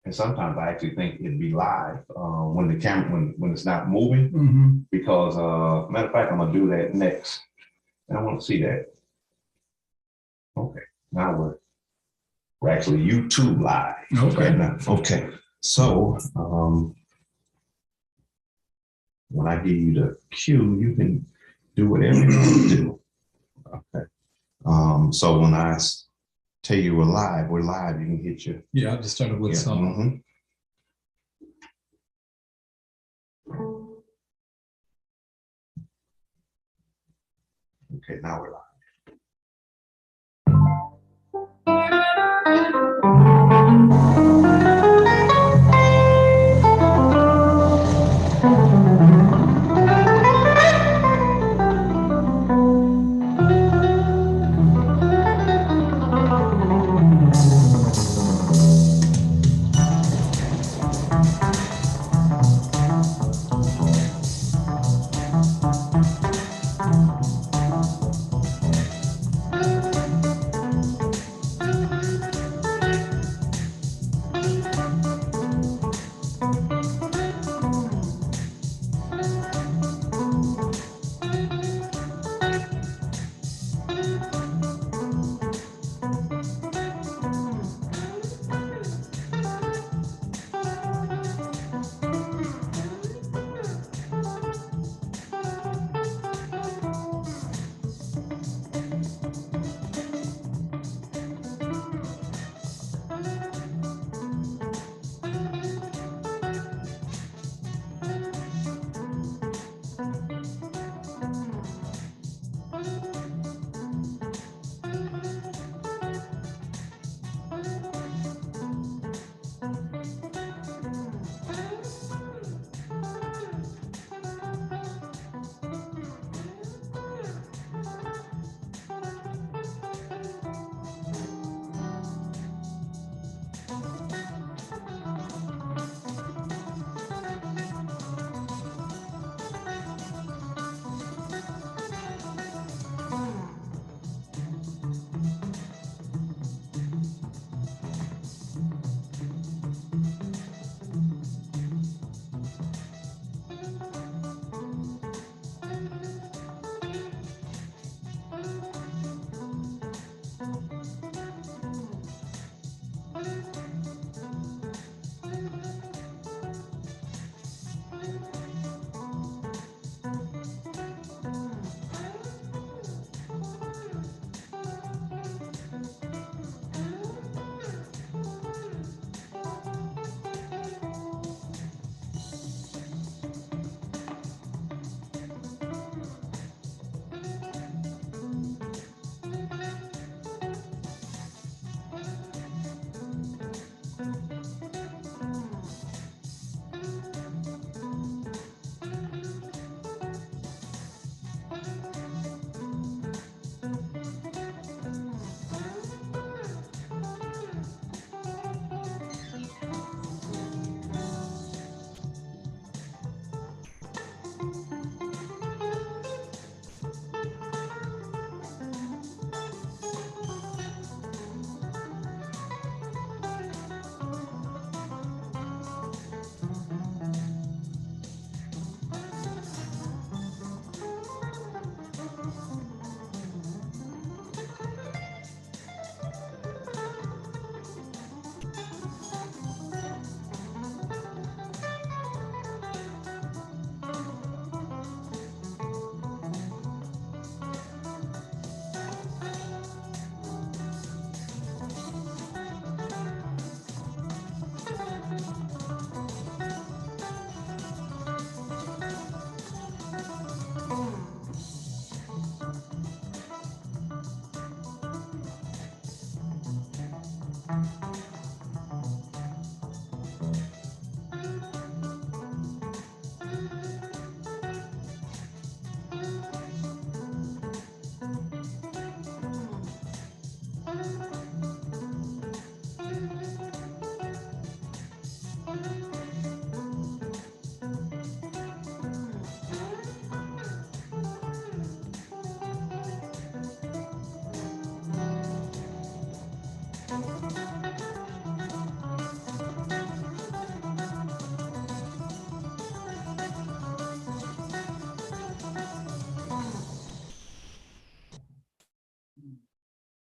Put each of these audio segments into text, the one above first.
And sometimes I actually think it'd be live when the camera, when it's not moving, because matter of fact, I'm gonna do that next. And I want to see that. Okay, now we're actually YouTube live. Okay. Right now. Okay, so when I give you the cue, you can do whatever you want to do. Okay. So when I tell you we're live, you can hit your. Yeah, I just started with some. Okay, now we're live.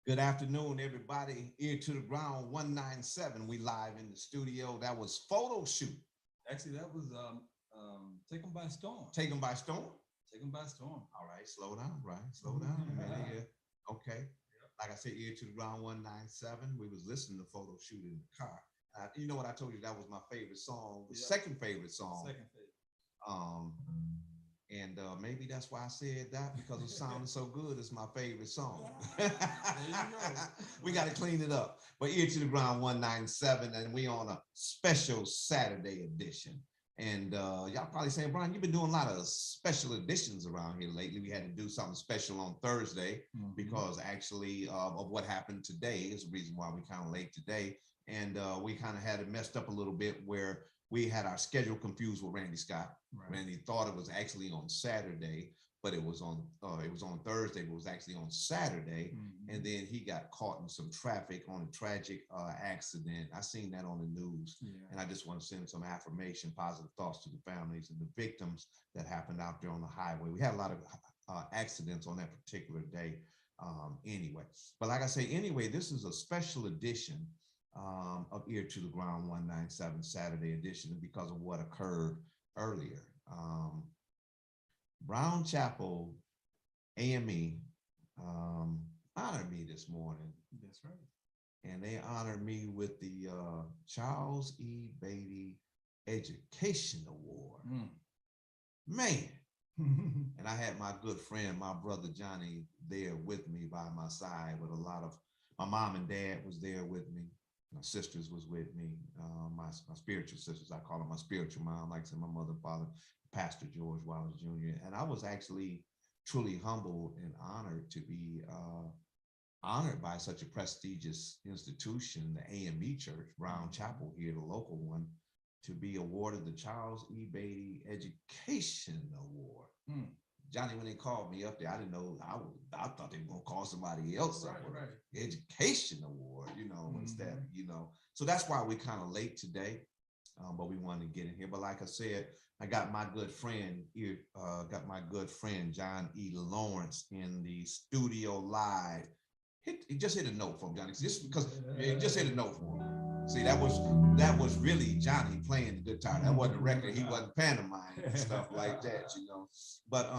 Good afternoon, everybody. Ear to the ground 197. We live in the studio. That was photo shoot. Actually, that was taken by storm. Taken by storm? Taken by storm. All right, slow down, Bryan. Slow down a minute here. Okay. Like I said, ear to the ground 197. We was listening to photo shoot in the car. You know what I told you? That was my favorite song. The second favorite song. Second favorite. And maybe that's why I said that, because it sounded so good. It's my favorite song. We got to clean it up. But ear to the ground 197, and we on a special Saturday edition. And y'all probably saying, Bryan, you've been doing a lot of special editions around here lately. We had to do something special on Thursday because actually of what happened today is the reason why we kind of late today. And we kind of had it messed up a little bit where we had our schedule confused with Randy Scott. Right. Randy thought it was actually on Saturday, but it was on Thursday, but it was actually on Saturday. And then he got caught in some traffic on a tragic accident. I seen that on the news. And I just want to send some affirmation, positive thoughts to the families and the victims that happened out there on the highway. We had a lot of accidents on that particular day anyway. But like I say, anyway, this is a special edition of Ear to the Ground 197 Saturday edition because of what occurred earlier. Brown Chapel AME honored me this morning. That's right. And they honored me with the Charles E. Beatty Education Award. Man. And I had my good friend, my brother Johnny, there with me by my side with a lot of, my mom and dad was there with me. My sisters was with me, my spiritual sisters. I call them my spiritual mom, like I said, my mother, father, Pastor George Wallace Jr. And I was actually truly humbled and honored to be honored by such a prestigious institution, the AME Church, Brown Chapel here, the local one, to be awarded the Charles E. Beatty Education Award. Johnny, when they called me up there, I didn't know, I thought they were gonna call somebody else up with Education Award, instead, So that's why we're kind of late today, but we wanted to get in here. But like I said, I got my good friend here, John E. Lawrence in the studio live. He just hit a note for him, Johnny. Just because he just hit a note for him. See, that was really Johnny playing the guitar. That wasn't a record. He wasn't pantomiming and stuff like that, But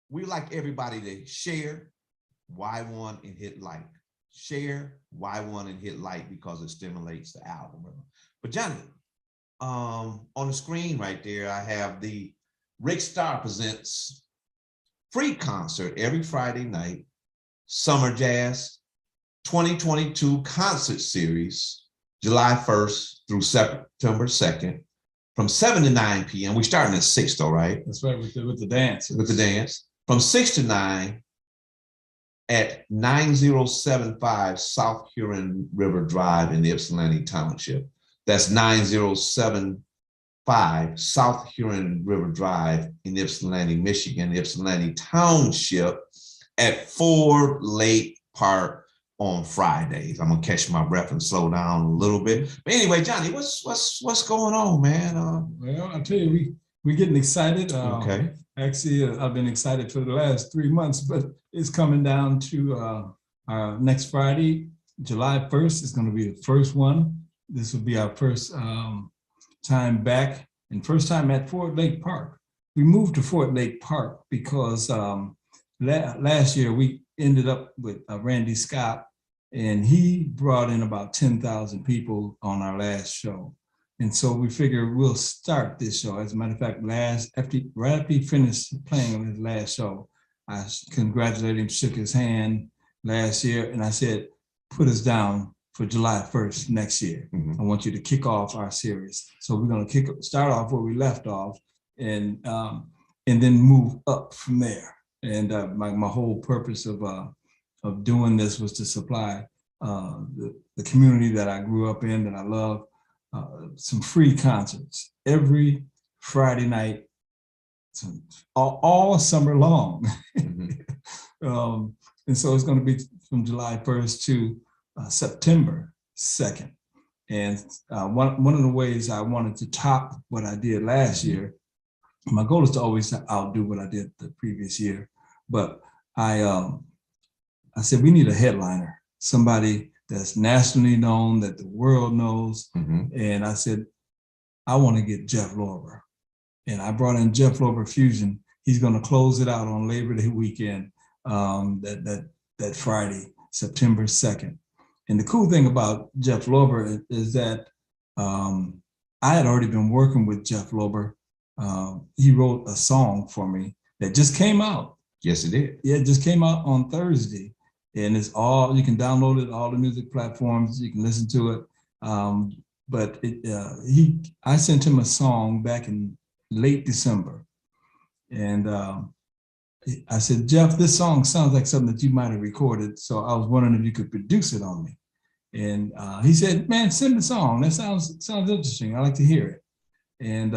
we like everybody to share, Y1 and hit like. Share, Y1 and hit like because it stimulates the algorithm. But Johnny, on the screen right there, I have the Rick Starr Presents free concert every Friday night, Summer Jazz 2022 concert series, July 1st through September 2nd, from 7 to 9 p.m. We're starting at 6 though, right? That's right, with the dance. With the dance. From 6 to 9 at 9075 South Huron River Drive in Ypsilanti Township. That's 9075 South Huron River Drive in Ypsilanti, Michigan, Ypsilanti Township at Ford Lake Park on Fridays. I'm gonna catch my breath and slow down a little bit. But anyway, Johnny, what's going on, man? Well, I'll tell you, we're getting excited. Okay. Actually, I've been excited for the last 3 months, but it's coming down to next Friday, July 1st. Is going to be the first one. This will be our first time back and first time at Fort Lake Park. We moved to Fort Lake Park because last year we ended up with Randy Scott, and he brought in about 10,000 people on our last show. And so we figured we'll start this show. As a matter of fact, right after he finished playing on his last show, I congratulated him, shook his hand last year, and I said, put us down for July 1st next year. I want you to kick off our series. So we're going to start off where we left off and then move up from there. And my whole purpose of doing this was to supply the community that I grew up in, that I love, some free concerts every Friday night, all summer long. And so it's going to be from July 1st to September 2nd. And one of the ways I wanted to top what I did last year, my goal is to always outdo what I did the previous year, but I I said, we need a headliner, somebody that's nationally known, that the world knows. And I said, I want to get Jeff Lorber. And I brought in Jeff Lorber Fusion. He's going to close it out on Labor Day weekend, that Friday, September 2nd. And the cool thing about Jeff Lorber is that I had already been working with Jeff Lorber. He wrote a song for me that just came out. Yes, it did. Yeah, it just came out on Thursday. And it's all, you can download it, all the music platforms, you can listen to it. But I sent him a song back in late December. And I said, Jeff, this song sounds like something that you might have recorded. So I was wondering if you could produce it on me. And he said, man, send the song. That sounds interesting. I like to hear it. And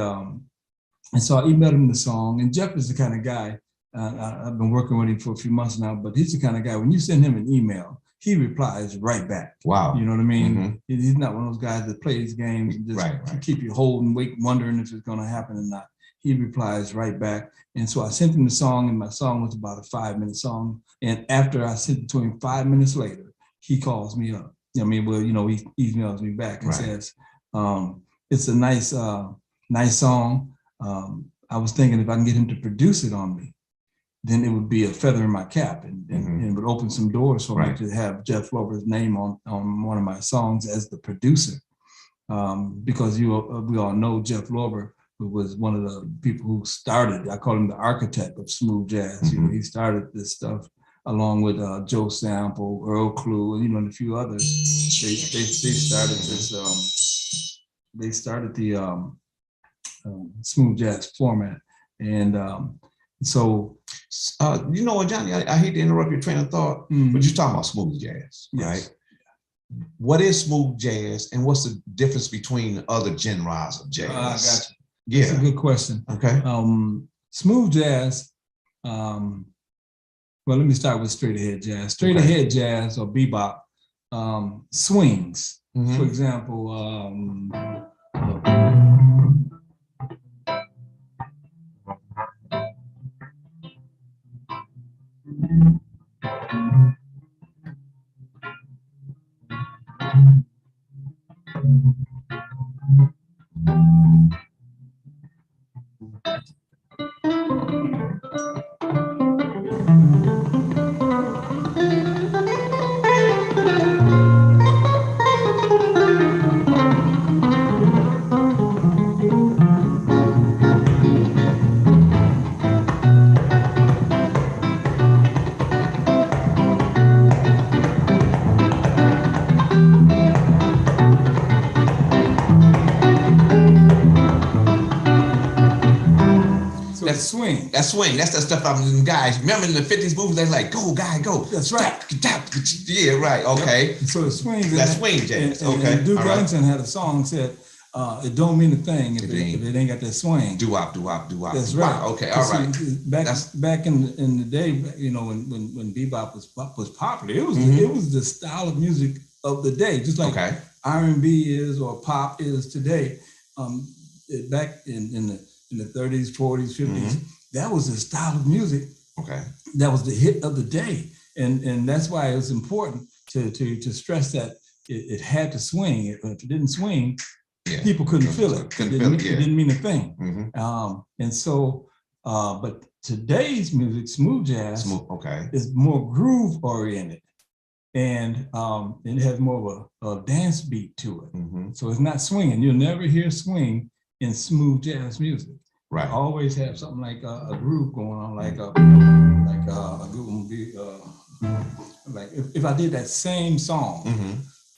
so I emailed him the song. And Jeff is the kind of guy, I've been working with him for a few months now, but he's the kind of guy, when you send him an email, he replies right back. Wow. You know what I mean? He's not one of those guys that plays games and just keep you holding, wondering if it's going to happen or not. He replies right back. And so I sent him the song, and my song was about a 5-minute song. And after I sent it to him 5 minutes later, he calls me up. I mean, well, he emails me back and says, it's a nice song. I was thinking if I can get him to produce it on me, then it would be a feather in my cap and would open some doors for me to have Jeff Lorber's name on one of my songs as the producer. Because we all know Jeff Lorber, who was one of the people who started, I call him the architect of smooth jazz. You know, he started this stuff along with Joe Sample, Earl Clue, and a few others. They started this, they started the smooth jazz format. And so, you know what, Johnny, I hate to interrupt your train of thought, but you're talking about smooth jazz, right? What is smooth jazz, and what's the difference between other genres of jazz? I got you. Yeah, that's a good question. Okay. Smooth jazz. Well, let me start with straight ahead jazz. Straight ahead jazz or bebop swings. For example. Swing. That swing. That's that stuff I was in guys. Remember in the 50s movies, they're like, go, guy, go. That's right. Yeah, right. Okay. Yep. So the swing. That's swing jazz. And Duke Ellington had a song said, it don't mean a thing if it ain't got that swing. Doo-wop, doo-wop, doo-wop. That's right. Wow. Okay, all right. Back in the day, when bebop was popular, it was the style of music of the day, just like R&B is or pop is today. Back in the 30s, 40s, 50s, that was the style of music. Okay. That was the hit of the day. And that's why it was important to stress that it had to swing. If it didn't swing, people couldn't feel it. It didn't mean a thing. And so, but today's music, smooth jazz, is more groove oriented. And it has more of a dance beat to it. So it's not swinging. You'll never hear swing in smooth jazz music. Right. Always have something like a groove going on, like a good one would be like if I did that same song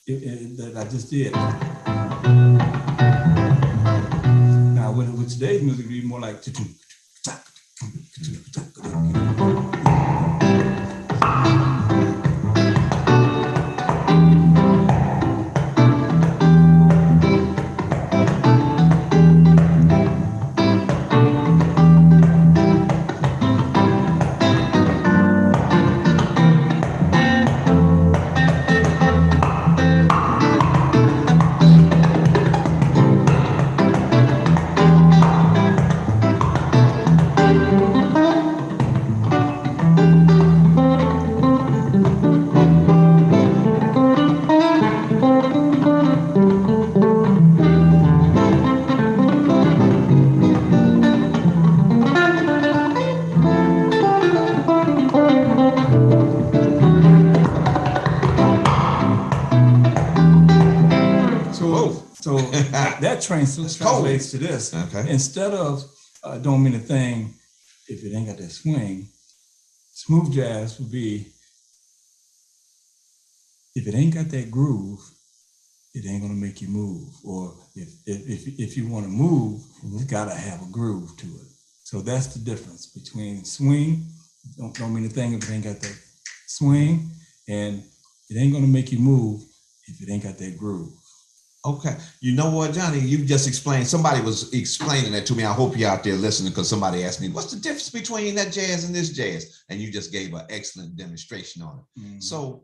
that I just did. Now with today's music, it'd be more like So that translates to this. Okay. Instead of don't mean a thing if it ain't got that swing, smooth jazz would be if it ain't got that groove, it ain't gonna make you move. Or if you want to move, you gotta have a groove to it. So that's the difference between swing, don't mean a thing if it ain't got that swing, and it ain't gonna make you move if it ain't got that groove. Okay. You know what, Johnny, you just explained, somebody was explaining that to me. I hope you're out there listening, because somebody asked me, what's the difference between that jazz and this jazz? And you just gave an excellent demonstration on it. Mm-hmm. So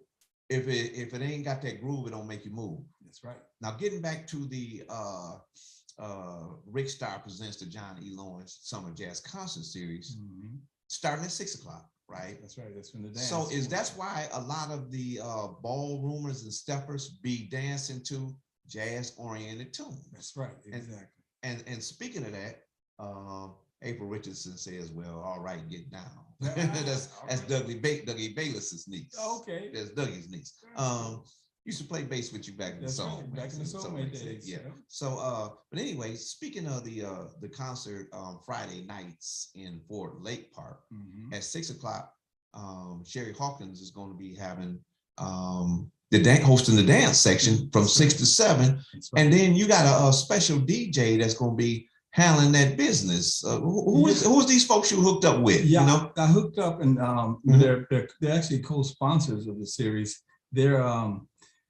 if it ain't got that groove, it don't make you move. That's right. Now, getting back to the Rick Starr Presents the John E. Lawrence Summer Jazz Concert Series, starting at 6 o'clock, right? That's right. That's when the dance. So that's why a lot of the ballroomers and steppers be dancing to jazz-oriented tunes. That's right. Exactly. And speaking of that, April Richardson says, "Well, all right, get down." That's right. Dougie Bayless's niece. Okay. That's Dougie's niece. Used to play bass with you back in the soul. Right. Back in the soulmate days. Yeah. So, but anyway, speaking of the concert Friday nights in Fort Lake Park at 6 o'clock, Sherry Hawkins is going to be having hosting the dance section from 6 to 7, and then you got a special DJ that's going to be handling that business. Who is these folks you hooked up with? Yeah, you know? I hooked up, and they're actually co-sponsors of the series. They're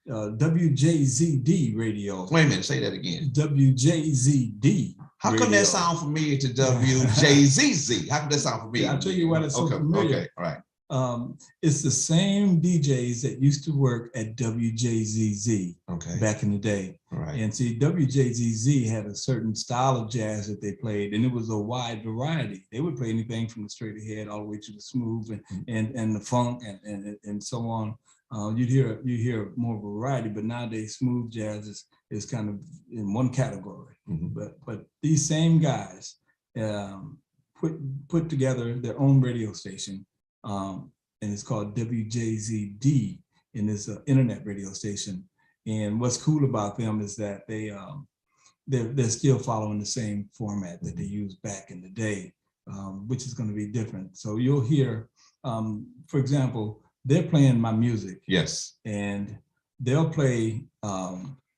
WJZD radio. Wait a minute, say that again. WJZD. How come that sound familiar to WJZZ? How come that sound familiar? Yeah, I'll tell you why it's so familiar. Okay, all right. It's the same DJs that used to work at WJZZ back in the day. Right. And see, WJZZ had a certain style of jazz that they played, and it was a wide variety. They would play anything from the straight ahead all the way to the smooth and the funk and so on. You hear more variety, but nowadays smooth jazz is kind of in one category. But these same guys put together their own radio station. And it's called WJZD, and it's an internet radio station. And what's cool about them is that they're still following the same format that they used back in the day, which is going to be different. So you'll hear, for example, they're playing my music. Yes. And they'll play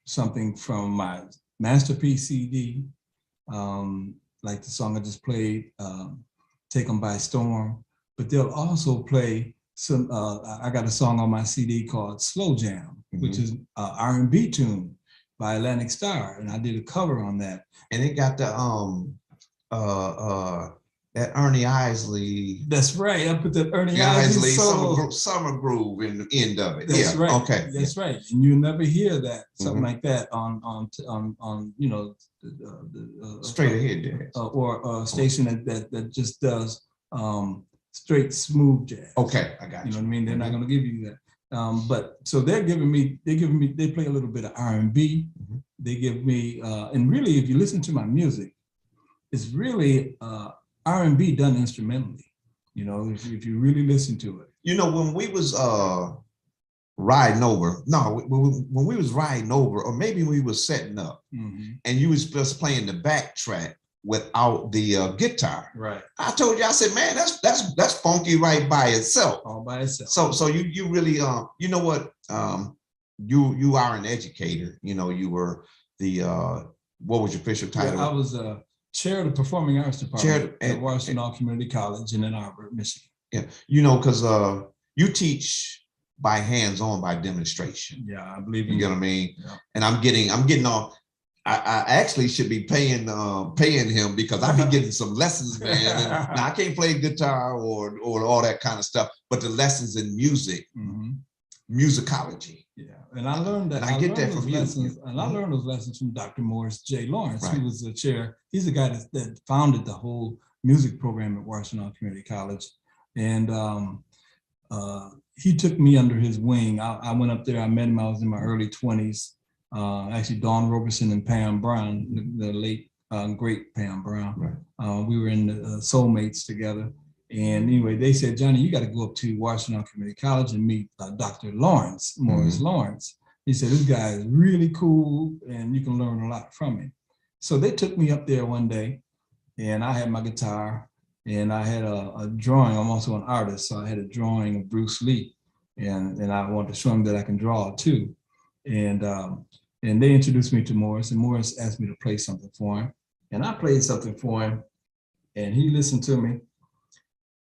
something from my Masterpiece CD, like the song I just played, Take 'Em by Storm. But they'll also play some, I got a song on my CD called Slow Jam, which is an R&B tune by Atlantic Starr. And I did a cover on that. And it got the, that Ernie Isley. That's right. I put that Ernie Isley summer groove in the end of it. That's right. Okay. That's right. And you never hear that, something like that on you know, straight ahead jazz. Or a station that just does straight smooth jazz. Okay, I got you. You know what I mean? They're not going to give you that. But so they play a little bit of R&B. They give me, and really, if you listen to my music, it's really R&B done instrumentally. You know, if you really listen to it. You know, when we was riding over, when we was riding over, or maybe we was setting up, and you was just playing the backtrack without the guitar. Right. I told you, I said, man, that's funky right by itself. All by itself. So you really you know what, you are an educator. You know, you were the what was your official title? Yeah, I was chair of the Performing Arts Department at Washington Community College in Ann Arbor, Michigan. Yeah, you know, because you teach by hands-on, by demonstration. Yeah, I believe you know what I mean. Yeah. And I'm getting all. I actually should be paying him, because I be getting some lessons, man. And now I can't play guitar or all that kind of stuff, but the lessons in music, musicology. Yeah, and I learned that. And I get that from you. And I learned those lessons from Dr. Morris J. Lawrence, who was the chair. He's the guy that founded the whole music program at Washington Community College, and he took me under his wing. I went up there. I met him. I was in my early 20s. Actually, Dawn Roberson and Pam Brown, the late great Pam Brown. Right. We were in the Soulmates together. And anyway, they said, Johnny, you got to go up to Washington Community College and meet Dr. Lawrence, Morris Lawrence. He said, this guy is really cool and you can learn a lot from him. So they took me up there one day and I had my guitar and I had a drawing. I'm also an artist. So I had a drawing of Bruce Lee and I wanted to show him that I can draw too. And they introduced me to Morris and Morris asked me to play something for him. And I played something for him and he listened to me.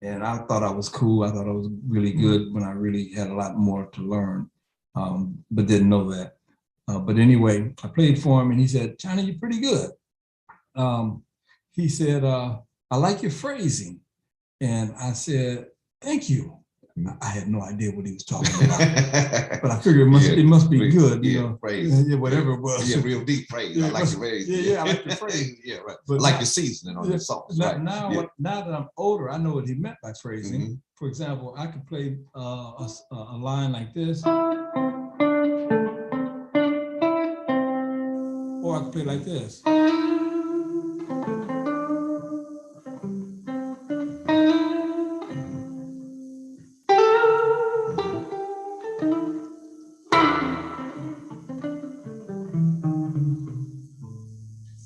And I thought I was cool. I thought I was really good when I really had a lot more to learn, but didn't know that. But anyway, I played for him and he said, Johnny, you're pretty good. He said, I like your phrasing. And I said, thank you. I had no idea what he was talking about, but I figured it must be good, you know. Phrase. Yeah, whatever it was. Yeah, real deep phrase. Yeah, I like your phrase. Yeah, I like your phrase. Yeah, right. But I like your seasoning on your sauce. Right. Now that I'm older, I know what he meant by phrasing. For example, I could play a line like this, or I could play like this.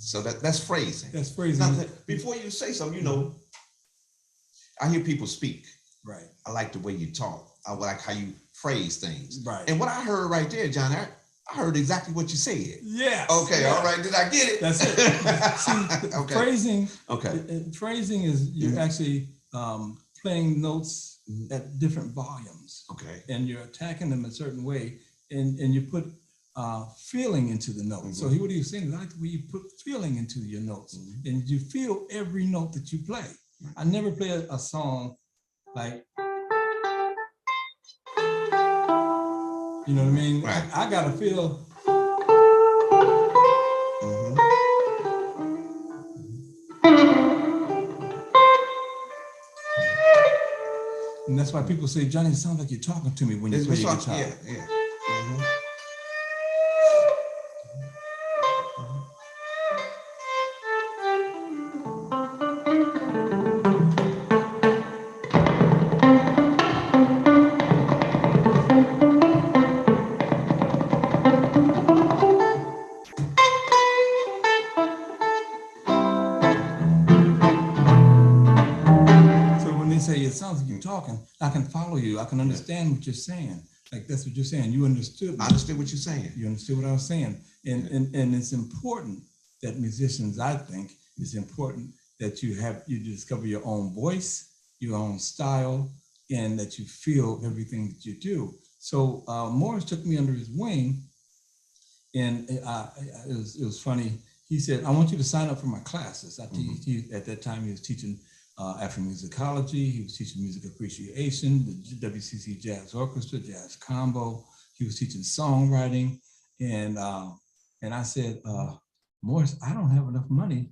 So that's phrasing. That's phrasing. Now, before you say something, you know, I hear people speak. Right. I like the way you talk. I like how you phrase things. Right. And what I heard right there, John, I heard exactly what you said. Yeah. Okay. Yeah. All right. Did I get it? That's it. See, okay. Phrasing. Okay. Phrasing is you're actually playing notes at different volumes. Okay. And you're attacking them a certain way, and you put feeling into the notes. So what he was saying is I like the way you put feeling into your notes, and you feel every note that you play. I never play a song like, you know what I mean? Right. I gotta feel. And that's why people say, Johnny, it sounds like you're talking to me when you play your guitar. Yeah, yeah. It sounds like you're talking. I can follow you. I can understand what you're saying. Like that's what you're saying. You understood me. I understood what you're saying. You understood what I was saying. And it's important that musicians, I think, it's important that you discover your own voice, your own style, and that you feel everything that you do. So Morris took me under his wing, and it was funny. He said, I want you to sign up for my classes. At that time, he was teaching Afromusicology. He was teaching music appreciation, the WCC Jazz Orchestra, Jazz Combo. He was teaching songwriting. And I said, Morris, I don't have enough money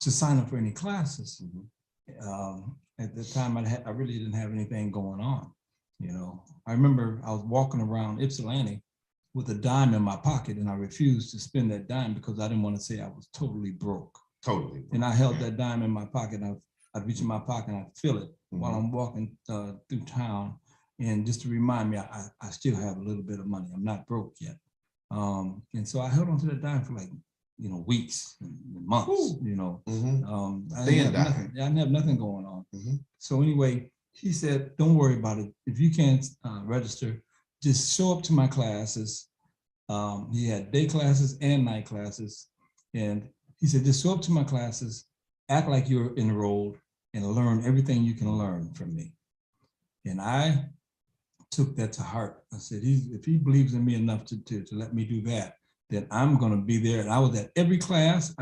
to sign up for any classes. At the time, I really didn't have anything going on. You know, I remember I was walking around Ypsilanti with a dime in my pocket, and I refused to spend that dime because I didn't want to say I was totally broke. Totally. And I held that dime in my pocket. I'd reach in my pocket and I'd feel it while I'm walking through town. And just to remind me, I still have a little bit of money. I'm not broke yet. And so I held on to that dime for like, weeks and months, I didn't have nothing going on. So anyway, he said, don't worry about it. If you can't register, just show up to my classes. He had day classes and night classes. And he said, just show up to my classes, act like you're enrolled, and learn everything you can learn from me. And I took that to heart. I said, if he believes in me enough to let me do that, then I'm going to be there. And I was at every class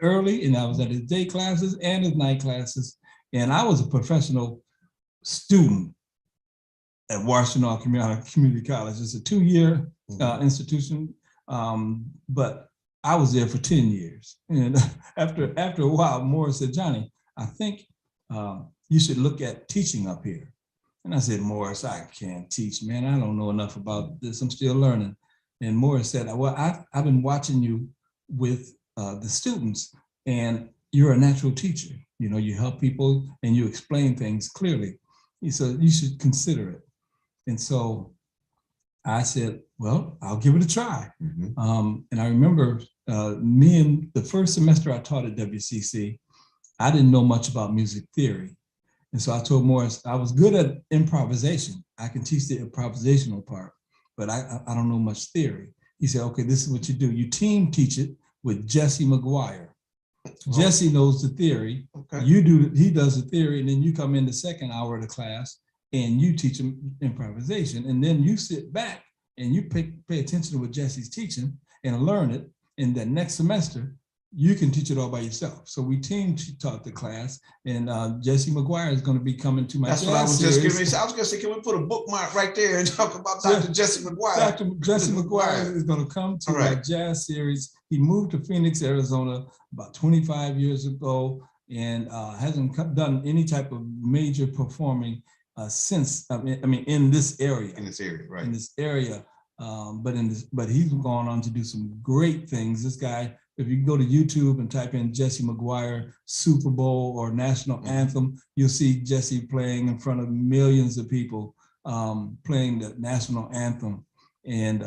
early, and I was at his day classes and his night classes. And I was a professional student at Washington Community College. It's a 2-year institution, but I was there for 10 years. And after a while, Morris said, Johnny, I think you should look at teaching up here. And I said, Morris, I can't teach, man. I don't know enough about this. I'm still learning. And Morris said, well, I've been watching you with the students, and you're a natural teacher. You help people and you explain things clearly. He said, you should consider it. And so I said, well, I'll give it a try. Mm-hmm. And I remember the first semester I taught at WCC, I didn't know much about music theory. And so I told Morris, I was good at improvisation. I can teach the improvisational part, but I don't know much theory. He said, okay, this is what you do. You team teach it with Jesse McGuire. Jesse knows the theory. Okay. He does the theory, and then you come in the second hour of the class and you teach them improvisation. And then you sit back and you pay attention to what Jesse's teaching and learn it. And the next semester, you can teach it all by yourself. So we team taught the class, and Jesse McGuire is going to be coming to my That's what I was just giving. I was going to say, can we put a bookmark right there and talk about Dr. Jesse McGuire? Dr. Jesse McGuire is going to come to my jazz series. He moved to Phoenix, Arizona about 25 years ago, and hasn't done any type of major performing since. I mean, in this area. In this area, right? In this area, but he's gone on to do some great things. This guy. If you go to YouTube and type in Jesse McGuire Super Bowl or National Anthem, you'll see Jesse playing in front of millions of people, playing the National Anthem. And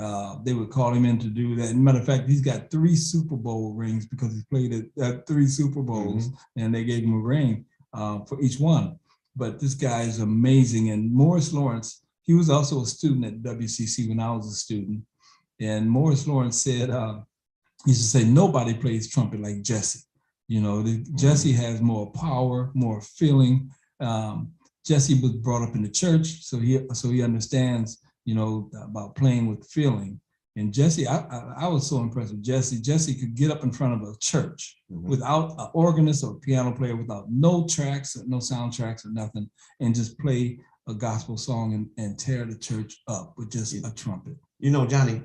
they would call him in to do that. As a matter of fact, he's got 3 Super Bowl rings because he's played at 3 Super Bowls, and they gave him a ring for each one. But this guy is amazing. And Morris Lawrence, he was also a student at WCC when I was a student. And Morris Lawrence said, he used to say, nobody plays trumpet like Jesse. You know, Jesse has more power, more feeling. Jesse was brought up in the church, so he understands, you know, about playing with feeling. And Jesse, I was so impressed with Jesse. Jesse could get up in front of a church without an organist or a piano player, without no tracks, no soundtracks or nothing, and just play a gospel song and tear the church up with just a trumpet. You know, Johnny,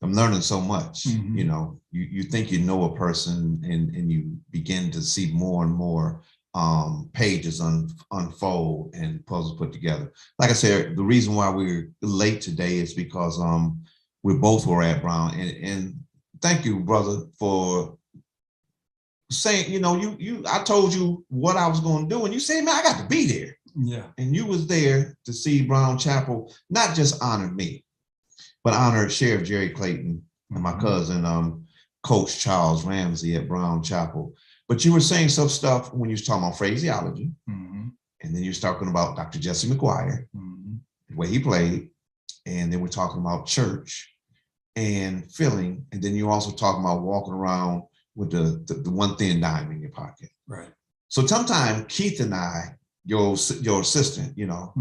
I'm learning so much. You know, you think you know a person, and you begin to see more and more pages unfold and puzzles put together. Like I said, the reason why we're late today is because we both were at Brown, and thank you, brother, for saying, you know, I told you what I was going to do, and you said, man, I got to be there. Yeah. And you was there to see Brown Chapel not just honor me, but honor Sheriff Jerry Clayton and my cousin, Coach Charles Ramsey at Brown Chapel. But you were saying some stuff when you was talking about phraseology, and then you was talking about Dr. Jesse McGuire, the way he played, and then we're talking about church and feeling, and then you're also talking about walking around with the one thin dime in your pocket. Right. So sometimes Keith and I, your assistant, you know,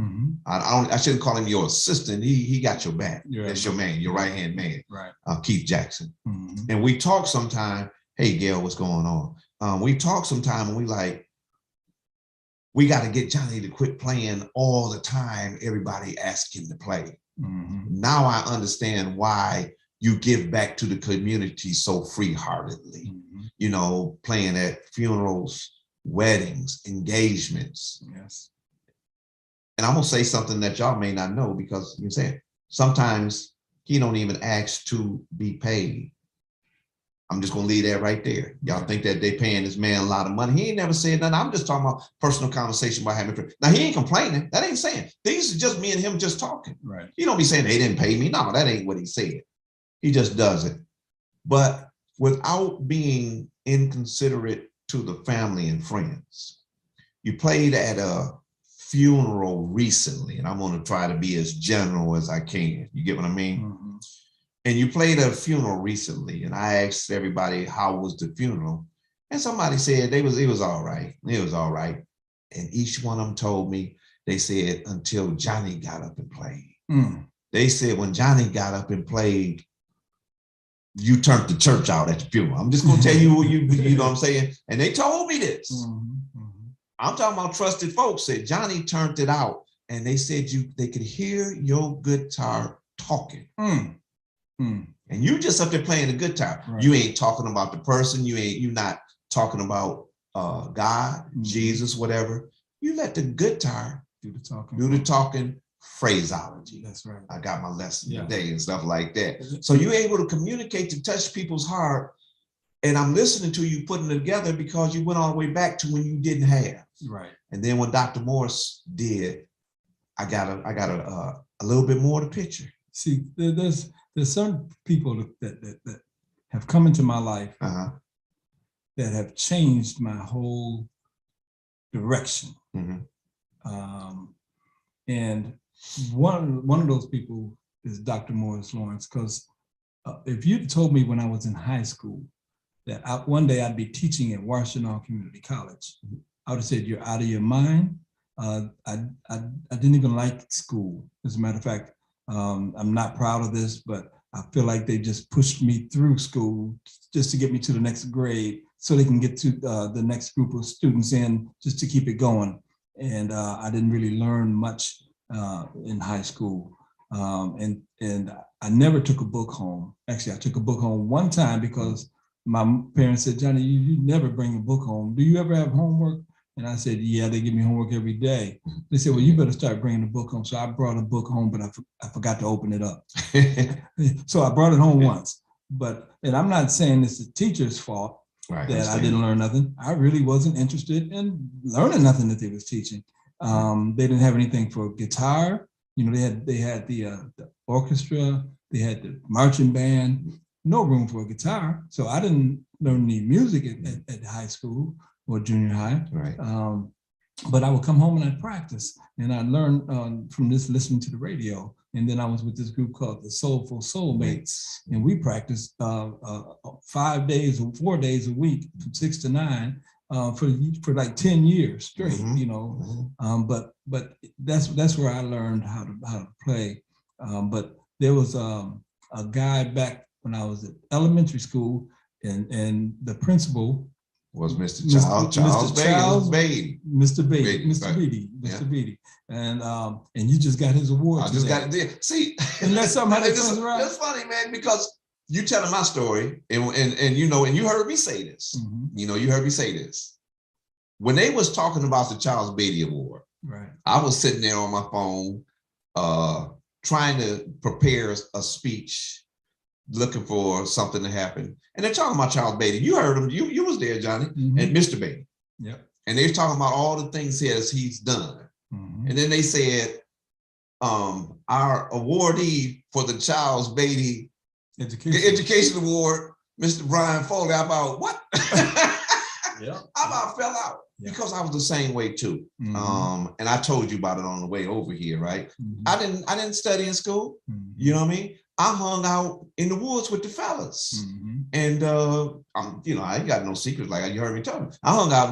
I shouldn't call him your assistant. He got your back. That's your man, your right hand man, right? Keith Jackson. And we talk sometime. Hey, Gail, what's going on? We talk sometime, and we got to get Johnny to quit playing all the time. Everybody asks him to play. Now I understand why you give back to the community so free-heartedly. You know, playing at funerals, weddings, engagements. Yes. And I'm gonna say something that y'all may not know, because you said sometimes he don't even ask to be paid. I'm just gonna leave that right there. Y'all think that they paying this man a lot of money. He ain't never said nothing. I'm just talking about personal conversation about having friends. Now he ain't complaining. That ain't saying. These are just me and him just talking. Right. He don't be saying they didn't pay me. No, that ain't what he said. He just does it. But without being inconsiderate to the family and friends. You played at a funeral recently, and I'm going to try to be as general as I can. You get what I mean? And you played a funeral recently, and I asked everybody, how was the funeral? And somebody said it was all right. It was all right. And each one of them told me, they said, until Johnny got up and played. They said when Johnny got up and played, you turned the church out at the funeral. I'm just gonna tell you what you know what I'm saying? And they told me this. I'm talking about trusted folks said Johnny turned it out, and they said they could hear your guitar talking. And you just up there playing the guitar. Right. You ain't talking about the person, you're not talking about God, Jesus, whatever. You let the guitar do the talking. Phraseology. That's right. I got my lesson today and stuff like that. So you're able to communicate, to touch people's heart. And I'm listening to you putting it together because you went all the way back to when you didn't have. Right. And then when Dr. Morris did, I got a little bit more of the picture. See, there's some people that have come into my life that have changed my whole direction. And one of those people is Dr. Morris Lawrence, because if you told me when I was in high school that one day I'd be teaching at Washtenaw Community College, I would have said, you're out of your mind. I didn't even like school. As a matter of fact, I'm not proud of this, but I feel like they just pushed me through school just to get me to the next grade so they can get to the next group of students in just to keep it going. And I didn't really learn much in high school. And I never took a book home. Actually, I took a book home one time because my parents said, Johnny, you never bring a book home. Do you ever have homework? And I said, yeah, they give me homework every day. They said, well, you better start bringing the book home. So I brought a book home, but I forgot to open it up. So I brought it home once. And I'm not saying it's the teacher's fault that I didn't learn nothing. I really wasn't interested in learning nothing that they was teaching. They didn't have anything for guitar. You know, they had the orchestra, they had the marching band, no room for a guitar. So I didn't learn any music at high school or junior high. But I would come home and I'd practice, and I learned from this listening to the radio. And then I was with this group called the Soulful Soulmates, and we practiced 5 days or 4 days a week from 6 to 9 for like 10 years straight. You know, but that's where I learned how to play. But there was a guy back when I was at elementary school, and the principal was Mr. Charles Beatty. Mr. Beatty. And you just got his award. I just got it there. See, and that's something that's funny, man, because you telling my story, and you know, and you heard me say this. You know, you heard me say this. When they was talking about the Charles Beatty Award, I was sitting there on my phone, trying to prepare a speech, looking for something to happen. And they're talking about Charles Beatty. You heard him. You was there, Johnny, and Mr. Beatty. And they're talking about all the things he's done. And then they said, our awardee for the Charles Beatty Education Award, Mr. Bryan Foley. I about what? I about fell out because I was the same way too. And I told you about it on the way over here, right? I didn't study in school. You know what I mean? I hung out in the woods with the fellas. And you know, I ain't got no secrets like you heard me tell me. I hung out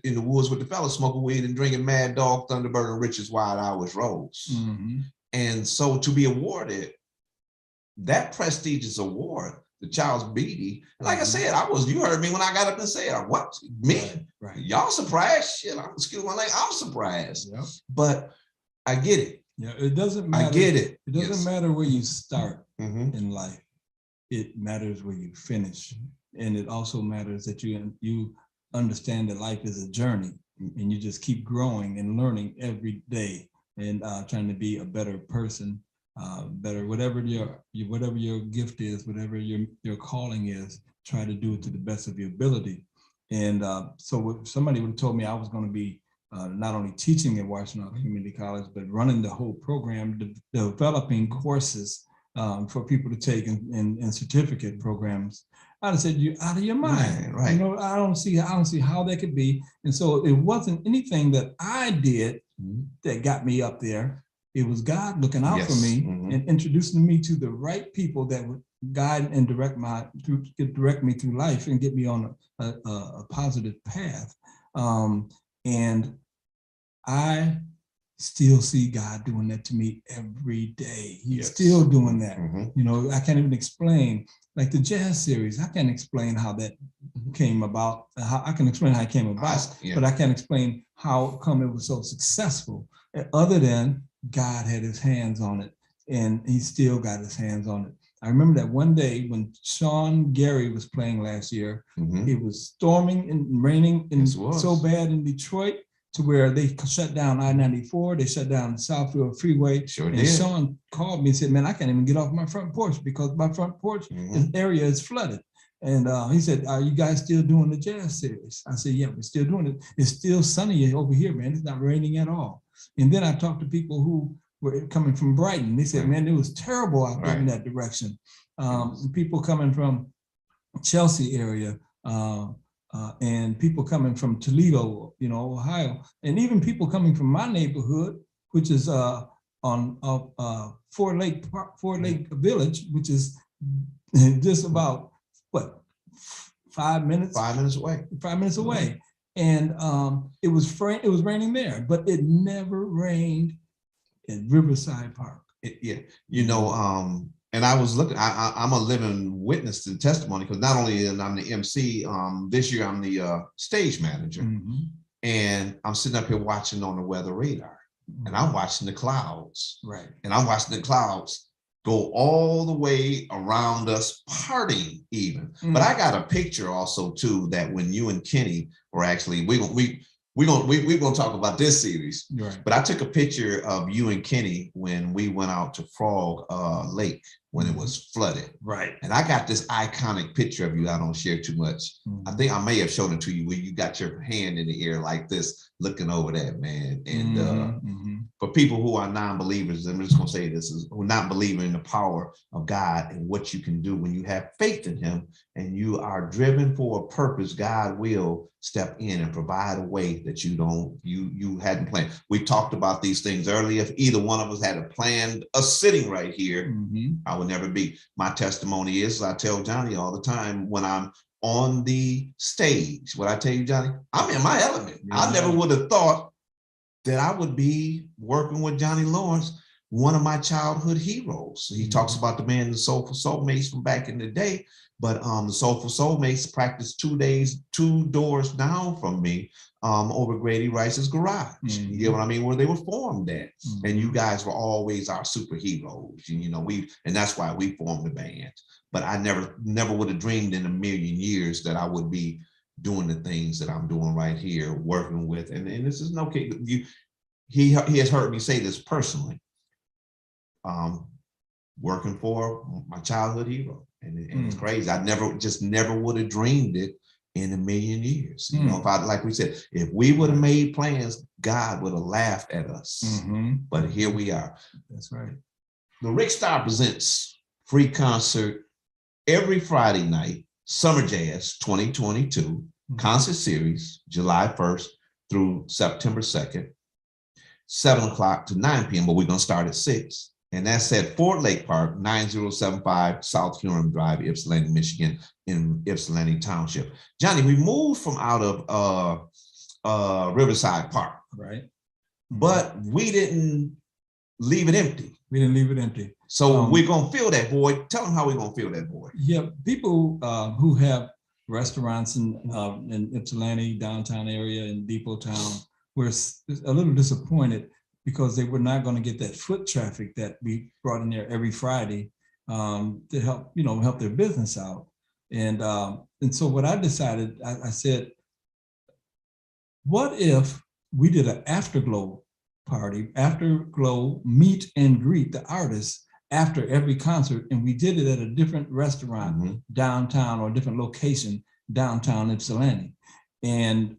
in the woods with the fellas, smoking weed and drinking Mad Dog, Thunderbird, and Richard's Wild Hours Rose. And so to be awarded that prestigious award, the Charles Beatty, like I said, you heard me when I got up and said, what, me? Y'all surprised? Shit, excuse my language, I'm surprised. But I get it. Yeah, it doesn't matter. I get it. It doesn't matter where you start in life. It matters where you finish. And it also matters that you understand that life is a journey, and you just keep growing and learning every day, and trying to be a better person, better, whatever your gift is, whatever your calling is, try to do it to the best of your ability. And so if somebody would have told me I was going to be not only teaching at Washtenaw Community College, but running the whole program, developing courses for people to take in certificate programs, I'd have said, you're out of your mind. You know, I don't see how that could be. And so it wasn't anything that I did that got me up there. It was God looking out for me and introducing me to the right people that would guide and direct me through life and get me on a positive path. And I still see God doing that to me every day. He's still doing that. You know, I can't even explain, like the jazz series, I can't explain how that came about. I can explain how it came about, but I can't explain how come it was so successful, other than God had his hands on it, and he still got his hands on it. I remember that one day when Sean Gary was playing last year, it was storming and raining and so bad in Detroit to where they shut down I-94, they shut down the Southfield Freeway. And Sean called me and said, man, I can't even get off my front porch because my front porch area is flooded. And he said, are you guys still doing the jazz series? I said, yeah, we're still doing it. It's still sunny over here, man. It's not raining at all. And then I talked to people who were coming from Brighton. They said, Right. man, it was terrible out there in Right. that direction. People coming from Chelsea area, and people coming from Toledo, Ohio, and even people coming from my neighborhood, which is on Ford Lake Village, which is just about what 5 minutes. 5 minutes away. 5 minutes away, and it was raining there, but it never rained in Riverside Park. And I was looking. I'm a living witness to the testimony, because not only am I the MC, this year I'm the stage manager, and I'm sitting up here watching on the weather radar, and I'm watching the clouds, right? And I'm watching the clouds go all the way around us, parting even. But I got a picture also too, that when you and Kenny were actually, we're gonna talk about this series, right? But I took a picture of you and Kenny when we went out to Frog Lake when it was flooded, right? And I got this iconic picture of you. I don't share too much. I think I may have shown it to you, where you got your hand in the air like this, looking over that, man. And for people who are non-believers, I'm just gonna say this, is who not believing in the power of God and what you can do when you have faith in Him and you are driven for a purpose. God will step in and provide a way that you hadn't planned. We talked about these things earlier. If either one of us had a plan, us sitting right here, I would never be. My testimony is, I tell Johnny all the time, when I'm on the stage, what I tell you, Johnny, I'm in my element. I never would have thought that I would be working with Johnny Lawrence, one of my childhood heroes. He talks about the man, the Soulful Soulmates from back in the day, but the Soulful Soulmates practiced 2 days, 2 doors down from me, over Grady Rice's garage. You get what I mean? Where they were formed at. And you guys were always our superheroes. And that's why we formed the band. But I never would have dreamed in a million years that I would be doing the things that I'm doing right here, working with. And this is no case. He has heard me say this personally. Working for my childhood hero. And it's crazy. I never would have dreamed it in a million years. If like we said, if we would have made plans, God would have laughed at us. But here we are. That's right. The Rick Star presents free concert every Friday night, Summer Jazz 2022 concert series, July 1st through September 2nd, 7 o'clock to 9 p.m. But we're going to start at 6. And that's at Ford Lake Park, 9075 South Huron Drive, Ypsilanti, Michigan, in Ypsilanti Township. Johnny, we moved from out of Riverside Park, right? But we didn't leave it empty. We didn't leave it empty. So we're gonna fill that void. Tell them how we're gonna fill that void. Yeah, people who have restaurants in Ypsilanti downtown area in Depot Town were a little disappointed, because they were not going to get that foot traffic that we brought in there every Friday to help their business out. And so what I decided, I said, what if we did an afterglow party, afterglow meet and greet the artists after every concert, and we did it at a different restaurant downtown, or a different location downtown Ypsilanti. And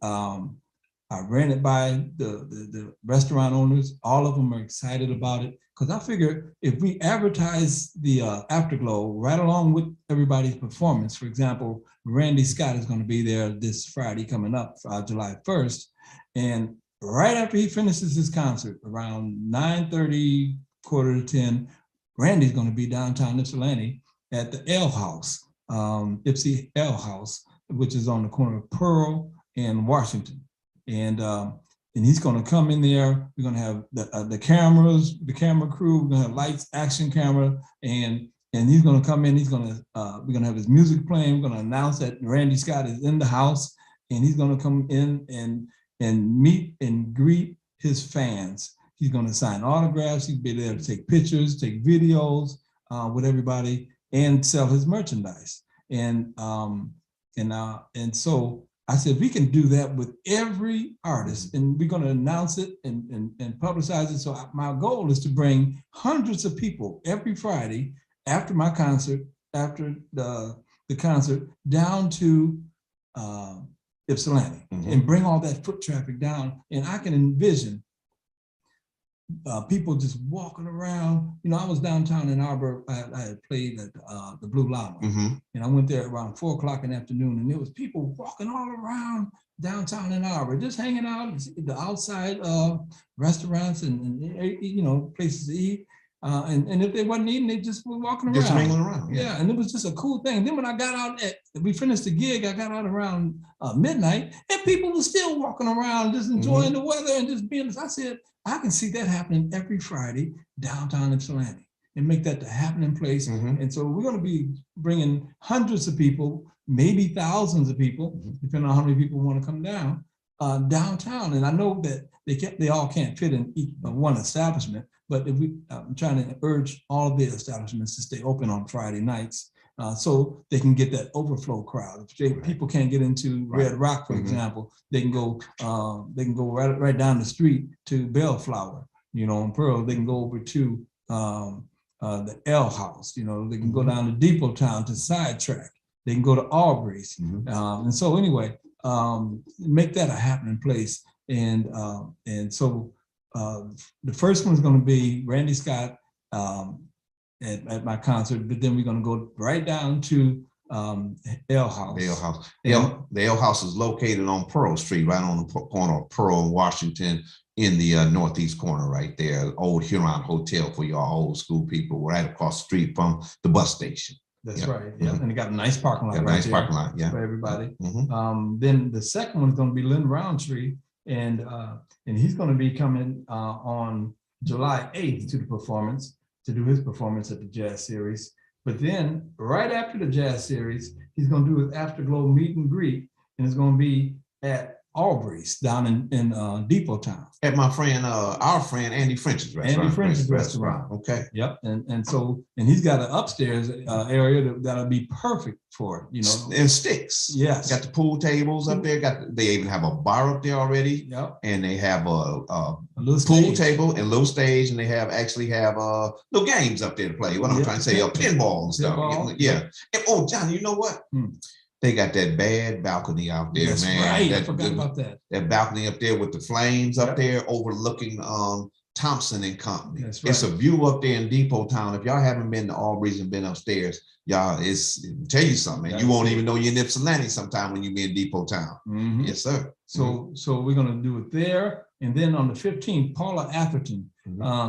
I ran it by the restaurant owners. All of them are excited about it, because I figure if we advertise the afterglow right along with everybody's performance, for example, Randy Scott is going to be there this Friday coming up, July 1st. And right after he finishes his concert, around 9:30, 9:45, Randy's going to be downtown Ypsilanti at the Ale House, Ypsi Ale House, which is on the corner of Pearl and Washington. And he's going to come in there. We're going to have the cameras, the camera crew. We're going to have lights, action camera, and he's going to come in. We're going to have his music playing. We're going to announce that Randy Scott is in the house, and he's going to come in and meet and greet his fans. He's going to sign autographs. He'll be there to take pictures, take videos with everybody, and sell his merchandise. And so I said, we can do that with every artist, and we're going to announce it and publicize it. So my goal is to bring hundreds of people every Friday after my concert, after the concert, down to Ypsilanti, and bring all that foot traffic down. And I can envision people just walking around. You know, I was downtown in Arbor. I had played at the Blue Llama, and I went there around 4 o'clock in the afternoon, and there was people walking all around downtown in Arbor, just hanging out, the outside restaurants and you know, places to eat. And if they wasn't eating, they just were walking around. Just mingling around. Yeah, and it was just a cool thing. Then when I got out we finished the gig, I got out around midnight, and people were still walking around, just enjoying the weather and just being, I said, I can see that happening every Friday downtown in Ypsilanti and make that the happening place. And so we're going to be bringing hundreds of people, maybe thousands of people, depending on how many people want to come down, downtown. And I know that they all can't fit in one establishment, but I'm trying to urge all of the establishments to stay open on Friday nights so they can get that overflow crowd. If people can't get into Red Rock, for example, they can go right down the street to Bellflower, you know, in Pearl. They can go over to the L House, you know, they can go down to Depot Town to Sidetrack. They can go to Aubrey's. And so anyway, make that a happening place. And so the first one is going to be Randy Scott at my concert, but then we're going to go right down to L House. The L House. The L House is located on Pearl Street, right on the corner of Pearl and Washington, in the northeast corner right there. Old Huron Hotel for y'all old school people, right across the street from the bus station. That's right. Yeah, and they got a nice parking lot. Got a nice parking lot. Yeah, for everybody. Then the second one is going to be Lynn Roundtree, and he's going to be coming on July 8th to do his performance at the Jazz Series. But then right after the Jazz Series, he's going to do his Afterglow meet and greet, and it's going to be at Aubrey's down in Depot Town. At my friend, our friend Andy French's restaurant. Andy French's restaurant. Okay. Yep. And he's got an upstairs area that'll be perfect for it, you know. And sticks. Yes. Got the pool tables up there. They even have a bar up there already. Yep. And they have a little pool stage. table and little stage, and they actually have little games up there to play. What I'm trying to say, pinball and stuff. Pinball. Yeah. And John, you know what? They got that bad balcony out there, That's man. Right. I forgot about that. That balcony up there with the flames up there overlooking Thompson and Company. That's right. It's a view up there in Depot Town. If y'all haven't been to Aubrey's and been upstairs, y'all, tell you something. You won't even know you're in Ypsilanti sometime when you be in Depot Town. Yes, sir. So we're gonna do it there. And then on the 15th, Paula Atherton,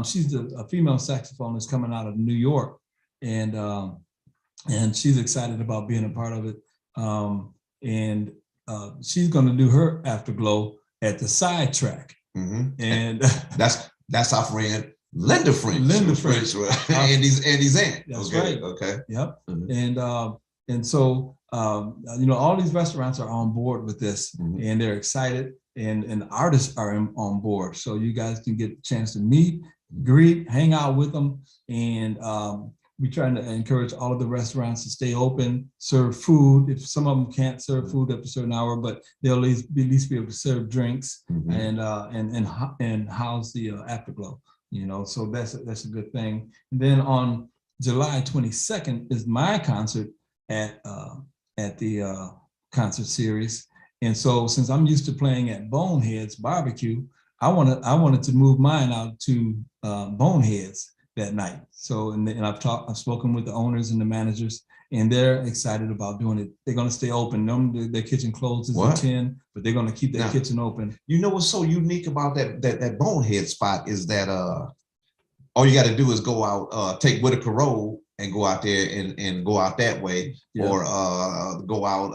she's a female saxophonist coming out of New York. And she's excited about being a part of it. She's going to do her Afterglow at the Sidetrack, and that's our friend Linda French. Andy's aunt. That's okay. Right. Okay. Yep. And so you know, all these restaurants are on board with this, and they're excited, and artists are on board. So you guys can get a chance to meet, greet, hang out with them, and we're trying to encourage all of the restaurants to stay open, serve food. If some of them can't serve food at a certain hour, but they'll at least be able to serve drinks and house the Afterglow. You know, so that's a good thing. And then on July 22nd is my concert at the concert series. And so since I'm used to playing at Boneheads Barbecue, I wanted to move mine out to Boneheads that night. So, and I've spoken with the owners and the managers, and they're excited about doing it. They're going to stay open. Their kitchen closes at 10, but they're going to keep their kitchen open. You know what's so unique about that Bonehead spot is that all you got to do is go out, take Whitaker Road and go out there and go out that way, or go out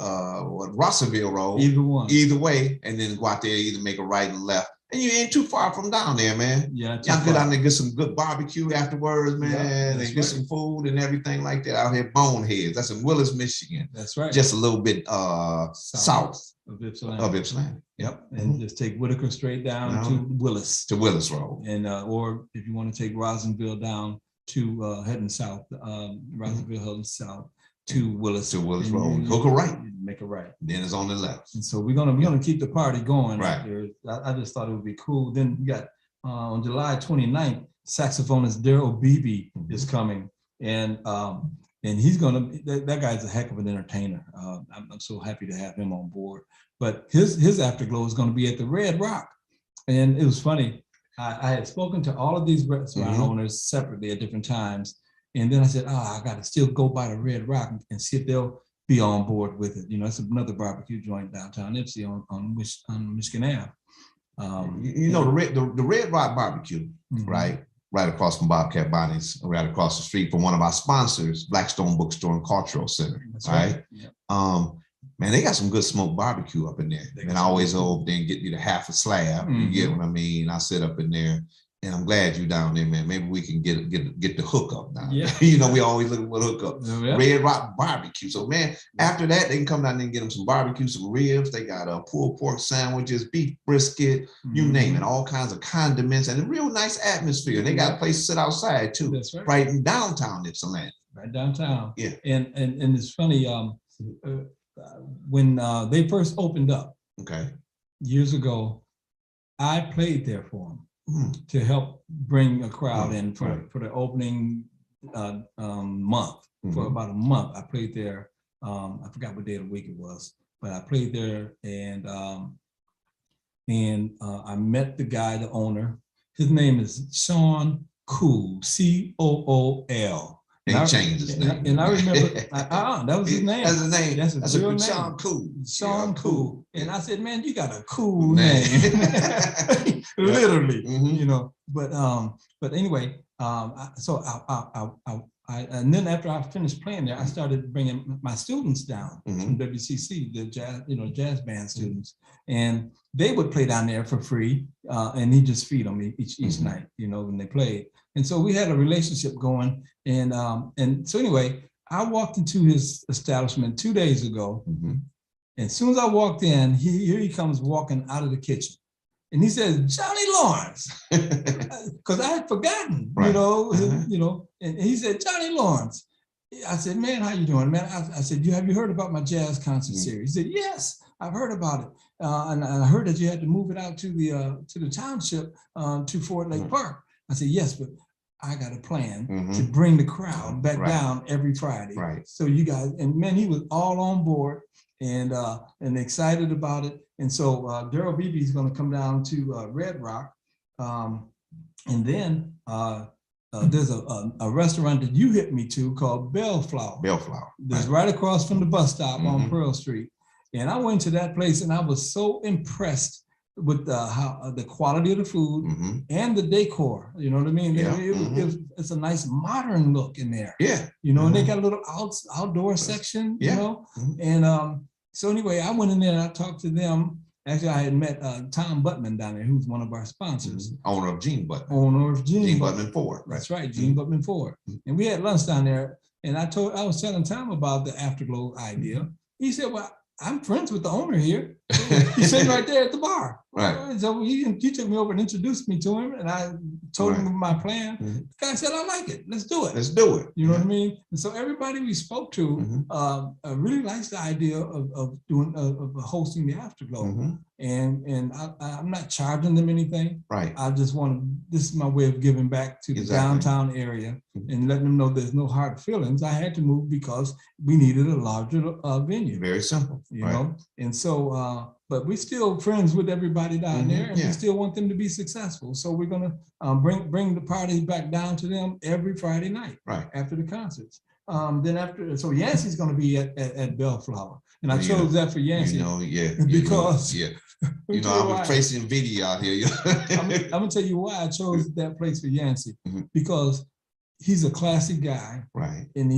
Rossville Road. Either way, and then go out there, either make a right and left. And you ain't too far from down there, man. Yeah, y'all get out there and get some good barbecue afterwards, man, and get some food and everything like that out here. Boneheads. That's in Willis, Michigan. That's right. Just a little bit south of Ypsilanti. Yep. And just take Whitaker straight down to Willis. To Willis Road. And or if you want to take Rossville down to heading south, Rossville heading south to Willis. To Willis Road. Hook a right. Make a right. Then it's on the left. And so we're gonna keep the party going. Right. There. I just thought it would be cool. Then we got on July 29th, saxophonist Daryl Beebe is coming, and he's that guy's a heck of an entertainer. I'm so happy to have him on board. But his Afterglow is going to be at the Red Rock, and it was funny. I had spoken to all of these restaurant owners separately at different times. And then I said, I got to still go by the Red Rock and see if they'll be on board with it. You know, it's another barbecue joint downtown Ipsy on Michigan Ave. The Red Rock Barbecue, right across from Bobcat Bonnie's, right across the street from one of our sponsors, Blackstone Bookstore and Cultural Center. That's right. Yeah. Man, they got some good smoked barbecue up in there. And I always go up there and get you the half a slab. You get what I mean? I sit up in there, and I'm glad you down there, man. Maybe we can get the hookup now. Yeah. You know, we always looking for the hookup. Yeah. Red Rock Barbecue. So, man, after that, they can come down there and get them some barbecue, some ribs. They got pulled pork sandwiches, beef brisket, you name it, all kinds of condiments, and a real nice atmosphere. And they got a place to sit outside too. That's right in downtown Ypsilanti. Right downtown. Yeah. And it's funny. When they first opened up, years ago, I played there for them to help bring a crowd in for the opening month. For about a month, I played there. I forgot what day of the week it was, but I played there, and I met the guy, the owner. His name is Sean Cool, Cool. He changed his name. And I remember, that was his name. That's his name. That's a real name. Sean Cool. Sean Cool. And I said, man, you got a cool name. Literally, you know. But anyway, and then after I finished playing there, I started bringing my students down from WCC, the jazz band students, and they would play down there for free, and he just feed them each night, you know, when they played. And so we had a relationship going, and so anyway, I walked into his establishment 2 days ago, and as soon as I walked in, here he comes walking out of the kitchen. And he says, Johnny Lawrence, because I had forgotten, you know, and he said, Johnny Lawrence. I said, man, how you doing, man? I said, have you heard about my jazz concert series? He said, yes, I've heard about it. And I heard that you had to move it out to the township, to Fort Lake Park. I said, yes, but I got a plan to bring the crowd back down every Friday. So you guys, and man, he was all on board and excited about it. And so Daryl Beebe is going to come down to Red Rock. And then there's a restaurant that you hit me to called Bellflower. That's right across from the bus stop on Pearl Street. And I went to that place and I was so impressed with the quality of the food and the decor. You know what I mean? It's a nice modern look in there. Yeah. You know, and they got a little outdoor section, you know? And so anyway, I went in there and I talked to them. Actually, I had met Tom Buttman down there, who's one of our sponsors. Owner of Gene Buttman. Owner of Gene Buttman Ford. Right? That's right, Gene Buttman Ford. And we had lunch down there, and I was telling Tom about the Afterglow idea. He said, well, I'm friends with the owner here. He's sitting right there at the bar. Right. So he took me over and introduced me to him, and I told him my plan. The guy said, I like it. Let's do it. Let's do it. You know what I mean? And so everybody we spoke to really likes the idea of hosting the Afterglow. And I'm not charging them anything. Right. I just this is my way of giving back to the downtown area and letting them know there's no hard feelings. I had to move because we needed a larger venue. Very simple. You know? And so, but we're still friends with everybody down there, and we still want them to be successful. So we're gonna bring the party back down to them every Friday night after the concerts. Then so Yancey's gonna be at Bellflower, and I chose that for Yancey. Because you know, I'm tracing video out here. I'm gonna tell you why I chose that place for Yancey, because he's a classy guy, right? And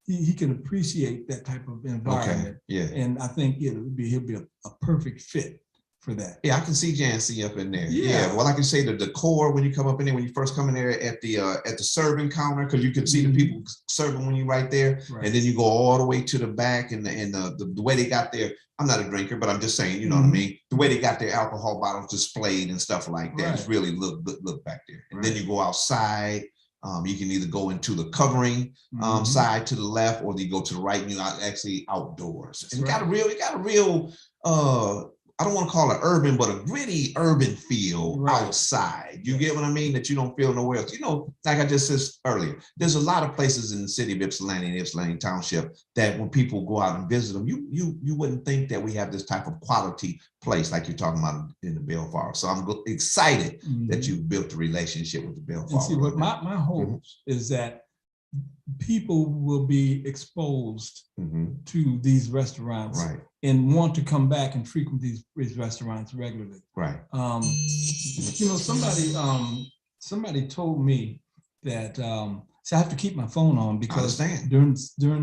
he can appreciate that type of environment. And I think he'll be a perfect fit for that. Yeah, I can see Jancy up in there. Well, I can say the decor when you come up in there, when you first come in there at the serving counter, because you can see the people serving when you're right there, and then you go all the way to the back, and the way they got there. I'm not a drinker, but I'm just saying, you know what I mean? The way they got their alcohol bottles displayed and stuff like that, it's really look back there. And then you go outside. You can either go into the covering side to the left, or you go to the right, and you're actually outdoors. And it got a real I don't want to call it urban, but a gritty urban feel outside. You get what I mean? That you don't feel nowhere else. You know, like I just said earlier, there's a lot of places in the city of Ypsilanti and Ypsilanti Township that when people go out and visit them, you wouldn't think that we have this type of quality place like you're talking about in the Bellflower. So I'm excited that you built a relationship with the Bellflower. And see, what my hope is that people will be exposed to these restaurants and want to come back and frequent these restaurants regularly. Right. You know, somebody told me that so I have to keep my phone on because during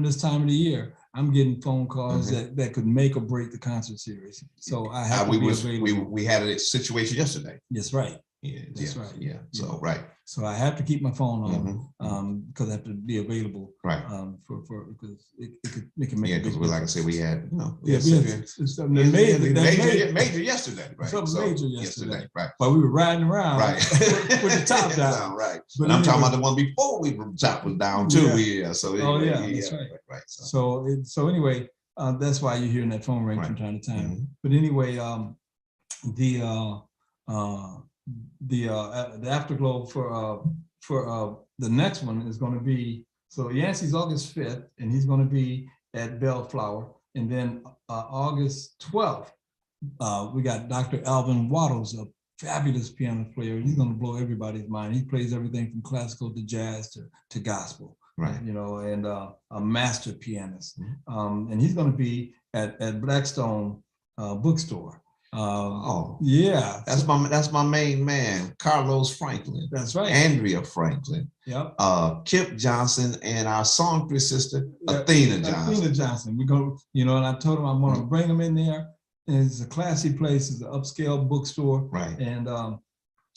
this time of the year, I'm getting phone calls that could make or break the concert series. So I have to be available. We had a situation yesterday. That's right. Yeah, that's right. Yeah. So So I have to keep my phone on because I have to be available. Right. For because it can make a because like I said, we had we had something major yesterday. Right. Something major yesterday. Right. But we were riding around with the top down. Right. But I'm talking about the one before the top was down too. Yeah. So that's right. Right. So anyway, that's why you're hearing that phone ring from time to time. But anyway, the afterglow for the next one is going to be, so Yancey's August 5th, and he's going to be at Bellflower. And then August 12th, we got Dr. Alvin Waddles, a fabulous piano player. He's going to blow everybody's mind. He plays everything from classical to jazz to gospel. Right. You know, and a master pianist. And he's going to be at Blackstone Bookstore. Yeah, that's my main man, Carlos Franklin. That's right. Andrea Franklin. Yep. Kip Johnson and our songstress sister Athena Johnson. We go, you know, and I told him I'm going to bring them in there. And it's a classy place. It's an upscale bookstore. Right. And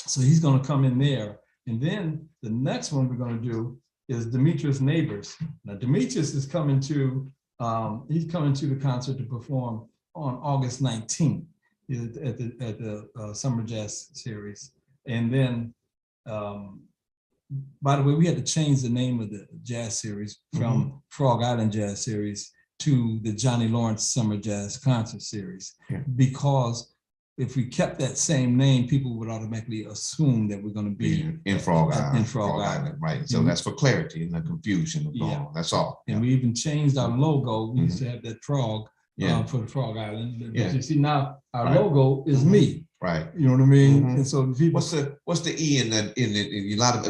so he's going to come in there. And then the next one we're going to do is Demetrius Neighbors. Now Demetrius is coming to he's coming to the concert to perform on August 19th. At the Summer Jazz Series. And then, by the way, we had to change the name of the jazz series from Frog Island Jazz Series to the Johnny Lawrence Summer Jazz Concert Series, because if we kept that same name, people would automatically assume that we're going to be in Frog Island. In Frog Island. Right. So that's for clarity and the confusion. That's all. And we even changed our logo. We used to have that frog. For the Frog Island. But you see now our logo is me. Right. You know what I mean? And so people, what's the E in a lot of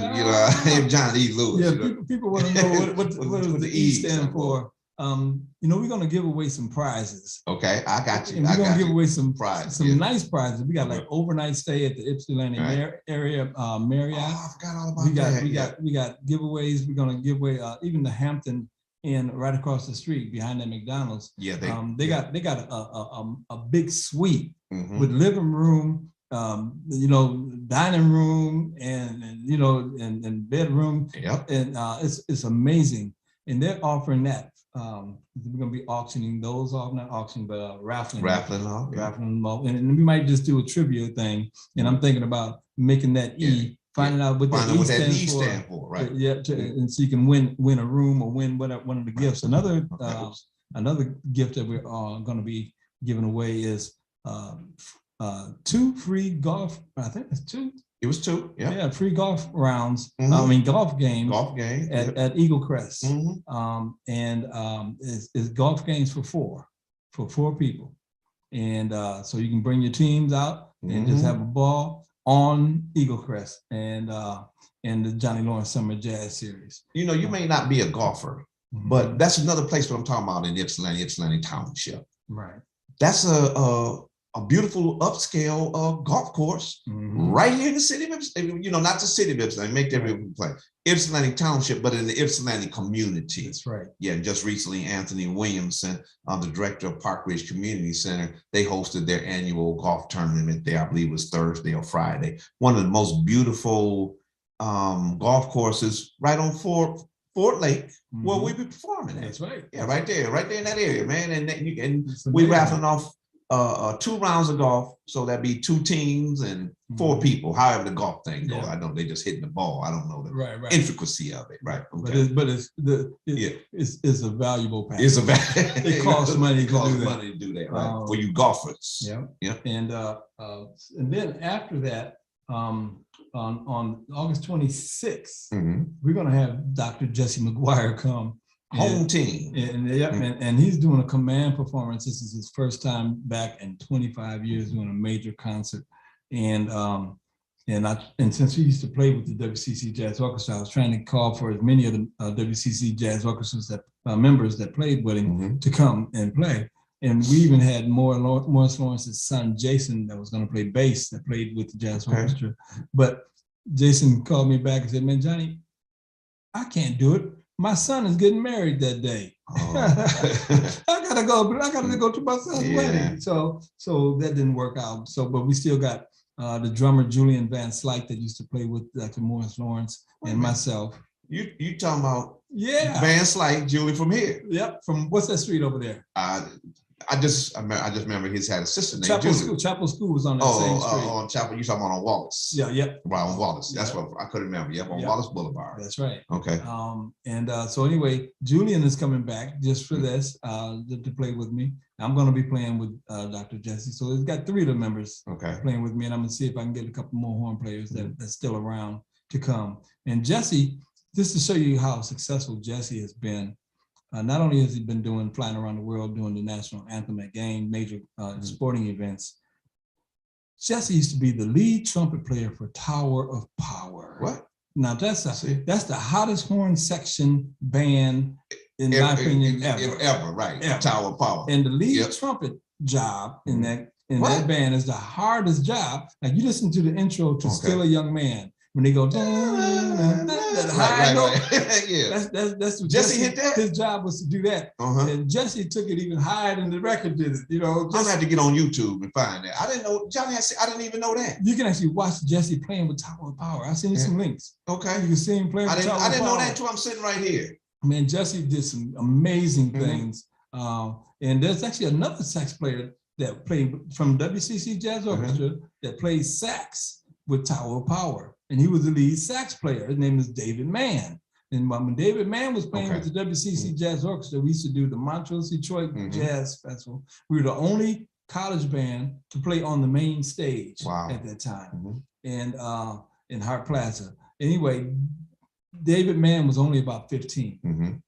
John E. Lewis. Yeah, people want to know what does the E stand for. You know, we're gonna give away some prizes. Okay, I got you. And we're gonna give away some prizes, some nice prizes. We got like overnight stay at the Ypsilanti area Marriott. Oh, I forgot all about that. We got giveaways. We're gonna give away even the Hampton Inn right across the street behind that McDonald's. Yeah, they got a big suite with living room, you know, dining room, and you know, and bedroom. Yep. And it's amazing. And they're offering that. We're gonna be auctioning those off, not auctioning, but raffling off. And we might just do a trivia thing. And I'm thinking about making that E. Finding out what that E stand for, right? And so you can win a room or win one of the gifts. Another gift that we're going to be giving away is 2 free golf. I think it's 2. It was 2. Yeah, free golf rounds. I mean golf games. At Eagle Crest. And it's golf games for 4 people, and so you can bring your teams out and just have a ball on Eagle Crest and the Johnny Lawrence Summer Jazz Series. You know, you may not be a golfer, but that's another place what I'm talking about in Ypsilanti Township. Right. That's a beautiful upscale golf course right here in the city of Ypsilanti. You know, not the city of Ypsilanti, make that real play. Ypsilanti Township, but in the Ypsilanti community. That's right. Yeah, and just recently, Anthony Williamson, the director of Park Ridge Community Center, they hosted their annual golf tournament there. I believe it was Thursday or Friday. One of the most beautiful golf courses right on Fort Lake, where we be performing at. That's right. Yeah, right there in that area, man. And we raffling off 2 rounds of golf, so that'd be 2 teams and 4 people, however the golf thing goes. Yeah. I know they just hitting the ball. I don't know the Right. intricacy of it, right? But it's a valuable package. It's a It costs money. It costs money to do that, right? For you golfers. Yeah. And then after that, on August 26th, we're gonna have Dr. Jesse McGuire come. Home team. And he's doing a command performance. This is his first time back in 25 years doing a major concert. And since he used to play with the WCC Jazz Orchestra, I was trying to call for as many of the WCC Jazz Orchestras that members that played with him to come and play. And we even had Morris Lawrence's son, Jason, that was going to play bass, that played with the Jazz Orchestra. But Jason called me back and said, man, Johnny, I can't do it. My son is getting married that day. I gotta go to my son's wedding. So that didn't work out. But we still got the drummer Julian Van Slyke that used to play with Dr. Morris Lawrence and myself. You talking about Van Slyke, Julie from here? Yep. From what's that street over there? I just remember he's had a sister named Julie. Chapel School was on that same street. On Chapel, you talking about on Wallace? Yeah, yep. Right, on Wallace. That's what I couldn't remember. Yep, on Wallace Boulevard. That's right. Okay. So anyway, Julian is coming back just for this to play with me. I'm going to be playing with Dr. Jesse. So it's got 3 of the members playing with me, and I'm going to see if I can get a couple more horn players that's still around to come. And Jesse, just to show you how successful Jesse has been. Not only has he been flying around the world doing the national anthem at major sporting events, Jesse used to be the lead trumpet player for Tower of Power. What? Now that's the hottest horn section band in my opinion ever, right? Ever. Tower of Power. And the lead trumpet job in that band is the hardest job. Now you listen to the intro to Still a Young Man. When they go, that high note, that's what Jesse hit that. His job was to do that, and Jesse took it even higher than the record did it. You know, I'm gonna have to get on YouTube and find that. I didn't know Johnny. I didn't even know that. You can actually watch Jesse playing with Tower of Power. I seen you some links. Okay, you can see him playing. I didn't know that until I'm sitting right here. Man, Jesse did some amazing things, and there's actually another sax player that played from WCC Jazz Orchestra that plays sax with Tower of Power. And he was the lead sax player. His name is David Mann. And when David Mann was playing with the WCC Jazz Orchestra, we used to do the Montrose Detroit Jazz Festival. We were the only college band to play on the main stage at that time, and in Hart Plaza. Anyway, David Mann was only about 15.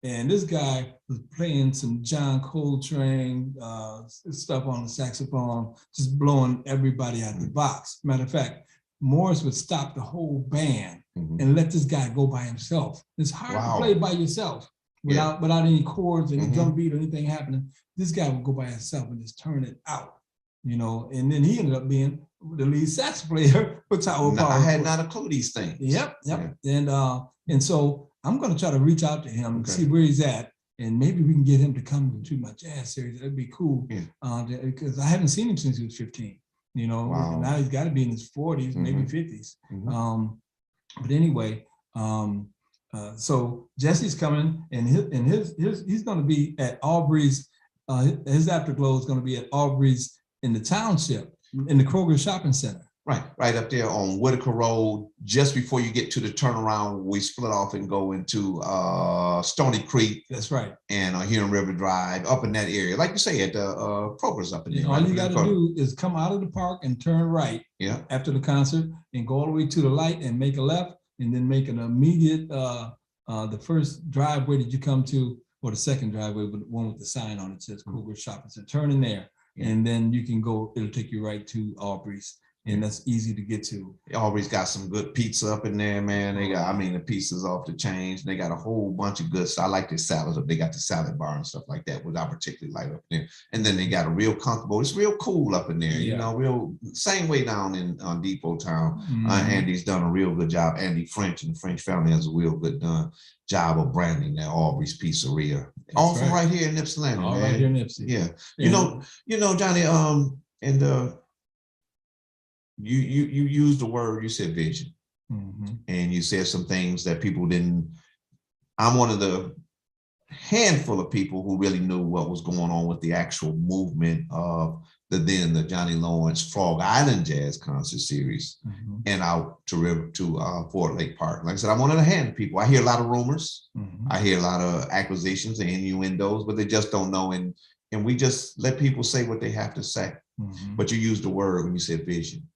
And this guy was playing some John Coltrane stuff on the saxophone, just blowing everybody out of the box. Matter of fact, Morris would stop the whole band and let this guy go by himself. It's hard to play by yourself without any chords, any drum beat or anything happening. This guy would go by himself and just turn it out, you know. And then he ended up being the lead sax player for Tower of Power. I had not a clue these things. Yep. And so I'm going to try to reach out to him and see where he's at, and maybe we can get him to come to my jazz series. That'd be cool because I haven't seen him since he was 15. You know, now he's got to be in his 40s, maybe 50s. But anyway, so Jesse's coming, and he's going to be at Aubrey's. His afterglow is going to be at Aubrey's in the township, in the Kroger Shopping Center. Right up there on Whitaker Road, just before you get to the turnaround, we split off and go into Stony Creek. That's right. And Huron River Drive, up in that area. Like you say, at the Kroger's up in there. All you got to do is come out of the park and turn right after the concert and go all the way to the light and make a left, and then make an immediate, the first driveway that you come to, or the second driveway, but the one with the sign on it says Kroger Shopping Center. Turn in there, and then you can go, it'll take you right to Aubrey's. And that's easy to get to. Always got some good pizza up in there, man. They got, the pizza's off the chain. They got a whole bunch of good stuff. I like their salads up. They got the salad bar and stuff like that, which I particularly like up there. And then they got a real comfortable, it's real cool up in there, you know, real same way down in Depot Town. Andy's done a real good job. Andy French and the French family has a real good job of branding that Aubrey's Pizzeria. All from right here in Ypsilanti, man. Right here in Ypsilanti. Yeah. You know, Johnny, you used the word, you said vision, and you said some things that people didn't. I'm one of the handful of people who really knew what was going on with the actual movement of the Johnny Lawrence Frog Island Jazz Concert Series, and out to Fort Lake Park. Like I said, I'm one of the hand people. I hear a lot of rumors. I hear a lot of accusations and innuendos, but they just don't know. And we just let people say what they have to say. But you used the word when you said vision.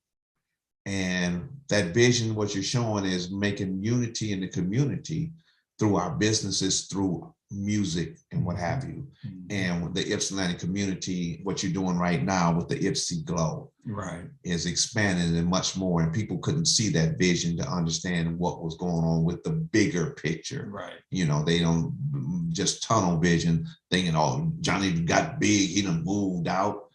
And that vision, what you're showing is making unity in the community through our businesses, through music and what have you. And with the Ypsilanti community, what you're doing right now with the Ypsi Glow is expanding and much more. And people couldn't see that vision to understand what was going on with the bigger picture. You know, they don't just tunnel vision thinking, oh, Johnny got big, he done moved out.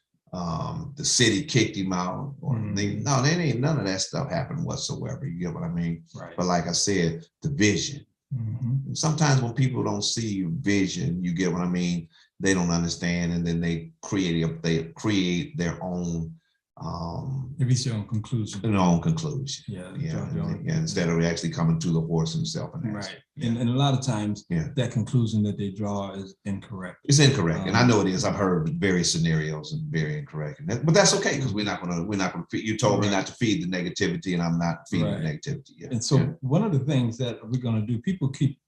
The city kicked him out, or no, there ain't none of that stuff happened whatsoever. You get what I mean? But like I said, the vision. And sometimes when people don't see vision, you get what I mean, they don't understand, and then they create their own It reach their own conclusion. Their own conclusion. Instead of actually coming to the horse himself and and a lot of times that conclusion that they draw is incorrect. It's incorrect, and I know it is. I've heard various scenarios and very incorrect, but that's okay, because we're not gonna feed. You told me not to feed the negativity, and I'm not feeding the negativity yet. And so one of the things that we're gonna do, people keep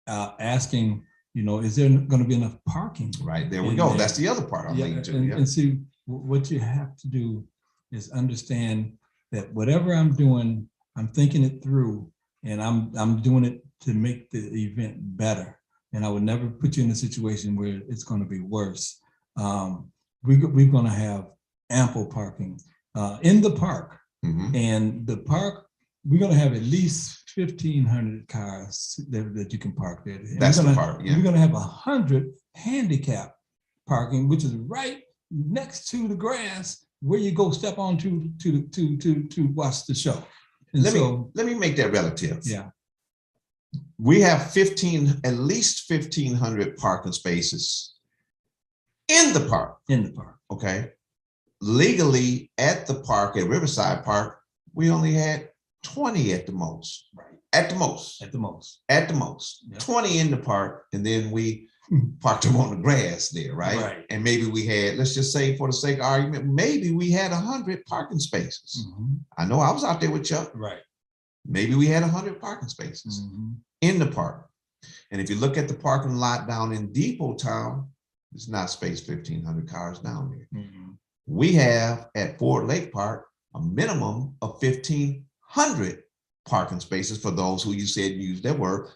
asking, you know, is there going to be enough parking? There we go. That's the other part I'm leading to. And see, what you have to do is understand that whatever I'm doing, I'm thinking it through, and I'm doing it to make the event better. And I would never put you in a situation where it's going to be worse. We're going to have ample parking in the park, and the park, we're going to have at least 1,500 cars that you can park there. And that's the park. We're going to have 100 handicap parking, which is right next to the grass where you go step on to watch the show. And let me make that relative. We have at least 1,500 parking spaces in the park. Okay. Legally at the park, at Riverside Park, we only had 20 at the most. At the most. 20 in the park, and then we parked them on the grass there, and maybe we had, let's just say for the sake of argument, maybe we had 100 parking spaces. I know I was out there with Chuck. Maybe we had 100 parking spaces in the park. And if you look at the parking lot down in Depot Town, it's not space 1,500 cars down there. We have at Fort Lake Park a minimum of 1,500 parking spaces for those who you said use that word,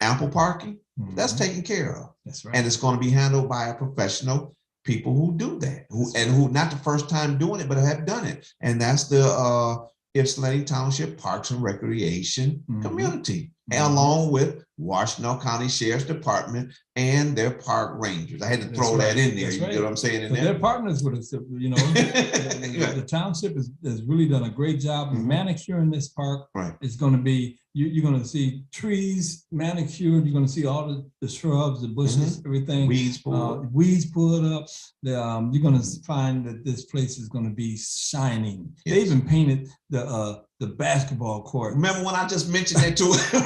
ample parking. That's taken care of. And it's going to be handled by a professional people who do that, who not the first time doing it, but have done it. And that's the Ypsilanti Township Parks and Recreation community, along with Washington County Sheriff's Department and their park rangers. I had to throw that in there. You get what I'm saying? In there? They're partners with us. You know, the township has really done a great job of manicuring this park. It's going to be, you're going to see trees manicured. You're going to see all the shrubs, the bushes, everything. Weeds pulled up. You're going to find that this place is going to be shining. They even painted the basketball court. Remember when I just mentioned that to him?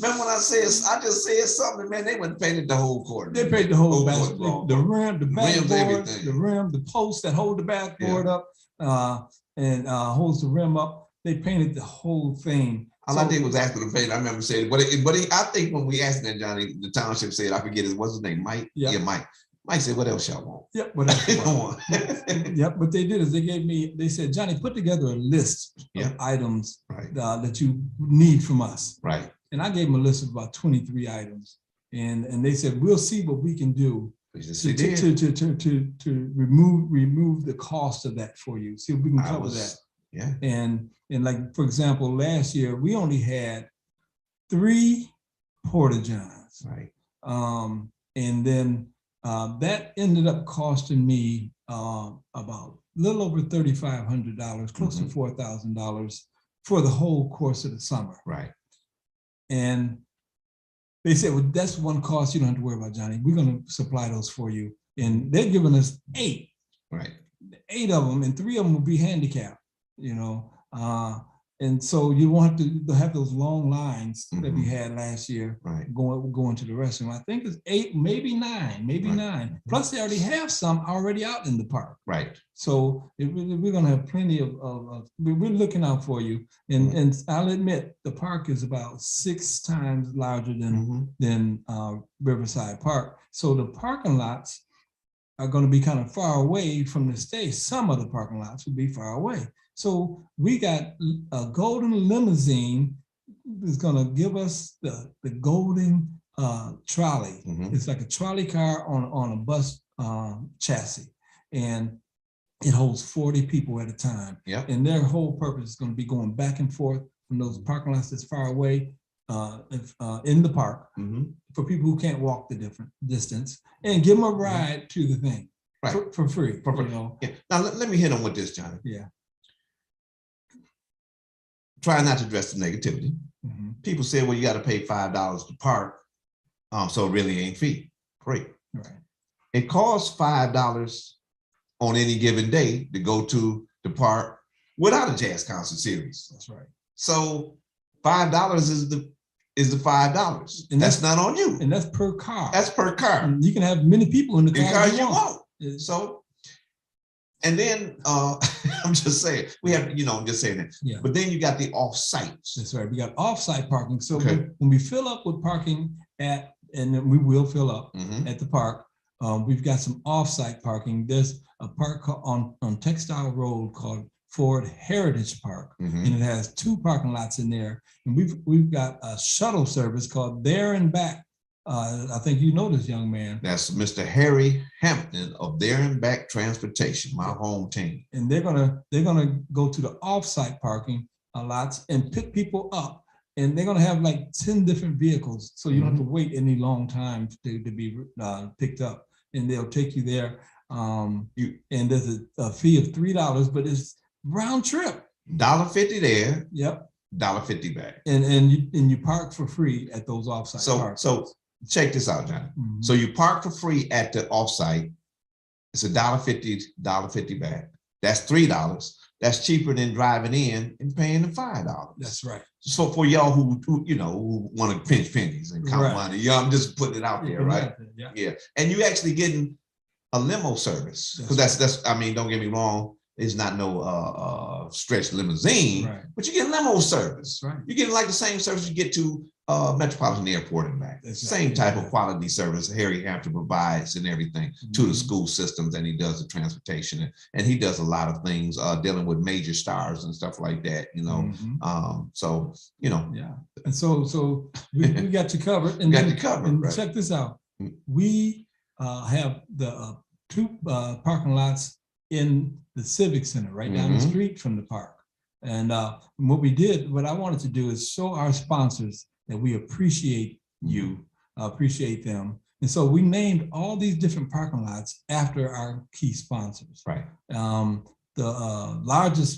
Remember when I just said something, man, they went painted the whole court. They painted the whole basketball, the rim, the backboard, the rim, the posts that hold the backboard up and holds the rim up. They painted the whole thing. All I did was ask for the paint. I remember saying, but I think when we asked that, Johnny, the township said, I forget what's his name, Mike? Mike. Mike said, what else y'all want? What else you want? What they did is they said, Johnny, put together a list of items that you need from us. And I gave them a list of about 23 items. And they said, we'll see what we can do to remove the cost of that for you. See if we can cover that. And like, for example, last year, we only had 3 porta-johns. And then that ended up costing me about a little over $3,500, close to $4,000 for the whole course of the summer. And they said, well, that's one cost you don't have to worry about, Johnny. We're going to supply those for you. And they're giving us 8. 8 of them, and 3 of them will be handicapped, you know. And so you won't have to have those long lines that we had last year going to the restroom. I think it's 8, maybe 9, maybe 9. Plus they already have some already out in the park. Right. So we're going to have plenty of we're looking out for you. And I'll admit the park is about 6 times larger than Riverside Park. So the parking lots are going to be kind of far away from the stage. Some of the parking lots will be far away. So we got a golden limousine is going to give us the golden trolley. It's like a trolley car on a bus chassis, and it holds 40 people at a time. And their whole purpose is going to be going back and forth from those parking lots that's far away in the park for people who can't walk the different distance, and give them a ride to the thing for free. You know? Now let me hit on with this, Johnny. Try not to address the negativity. People say, well, you got to pay $5 to park, so it really ain't free. It costs $5 on any given day to go to the park without a jazz concert series. That's right. So $5 is the $5, and that's not on you. And that's per car. That's per car. And you can have many people in the car you want. So, and then I'm just saying, we have, I'm just saying that. But then you got the off-sites. That's right. We got off-site parking. So when we fill up with parking and then we will fill up at the park, we've got some off-site parking. There's a park on Textile Road called Ford Heritage Park, and it has 2 parking lots in there. And we've got a shuttle service called There and Back. I think you know this young man. That's Mr. Harry Hampton of There and Back Transportation, my home team. And they're gonna go to the off-site parking lots and pick people up. And they're gonna have like 10 different vehicles, so you don't have to wait any long time to be picked up. And they'll take you there. And there's a fee of $3, but it's round trip. $1.50 there. Yep. $1.50 back. And you park for free at those offsite parks. So check this out, Johnny. So you park for free at the offsite. It's $1.50 back. That's $3. That's cheaper than driving in and paying the $5. That's right. So for y'all who want to pinch pennies and count money, I'm just putting it out there, right? Yeah. And you actually getting a limo service, because that's I mean, don't get me wrong, it's not no stretch limousine, but you get limo service. You get like the same service you get to Metropolitan Airport and back. Same type of quality service Harry Hampton provides and everything to the school systems, and he does the transportation, and he does a lot of things dealing with major stars and stuff like that, so and so we got you covered. And and check this out, we have the 2 parking lots in the Civic Center right down the street from the park. And what I wanted to do is show our sponsors that we appreciate you, appreciate them. And so we named all these different parking lots after our key sponsors. The largest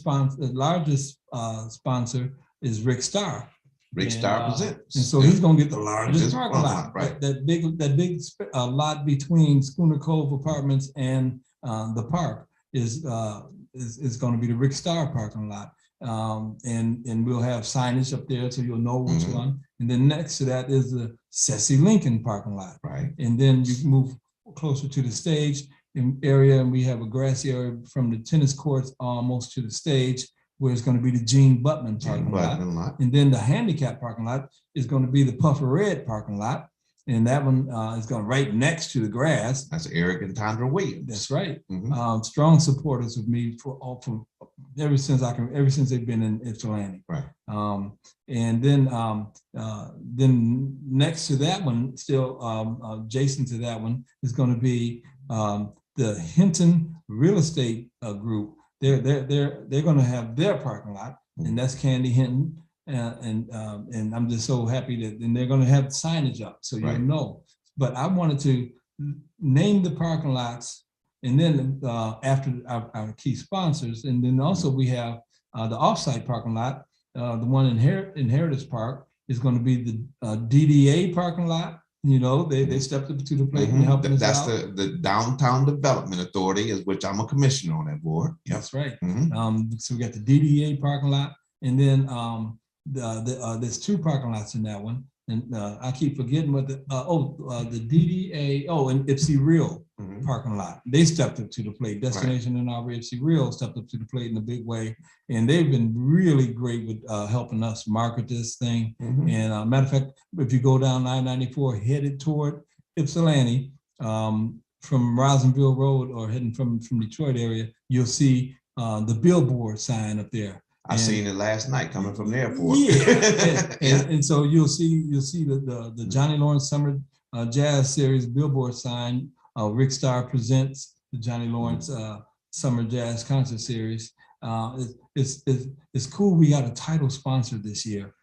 sponsor is Rick Starr. Rick Starr presents. And so he's going to get the largest parking lot. That big lot between Schooner Cove Apartments and the park is going to be the Rick Starr parking lot. And we'll have signage up there so you'll know which one. And then next to that is the Ceci Lincoln parking lot. And then you move closer to the stage area, and we have a grassy area from the tennis courts almost to the stage, where it's going to be the Gene Buttman parking lot. And then the handicap parking lot is going to be the Puffer Red parking lot. And that one is going right next to the grass. That's Eric and Tondra Williams. That's right. Strong supporters of me for ever since they've been in Ypsilanti. And then next to that one, still adjacent to that one, is going to be the Hinton Real Estate Group. They're going to have their parking lot, and that's Candy Hinton. And I'm just so happy that, and they're going to have signage up so you'll know. But I wanted to name the parking lots, and then after our key sponsors, and then also we have the offsite parking lot. The one in Heritage Park is going to be the DDA parking lot. They stepped up to the plate and helped us out. That's the Downtown Development Authority, which I'm a commissioner on that board. That's right. So we got the DDA parking lot. And then there's two parking lots in that one. And I keep forgetting what the DDA, and Ipsy Real parking lot. They stepped up to the plate. Destination and our Ipsy Real stepped up to the plate in a big way. And they've been really great with helping us market this thing. And matter of fact, if you go down I-94 headed toward Ypsilanti, from Rosenville Road or heading from Detroit area, you'll see the billboard sign up there. I seen it last night coming from the airport. Yeah, and so you'll see the Johnny Lawrence Summer Jazz Series billboard sign. Rick Starr presents the Johnny Lawrence Summer Jazz Concert Series. It's cool. We got a title sponsor this year.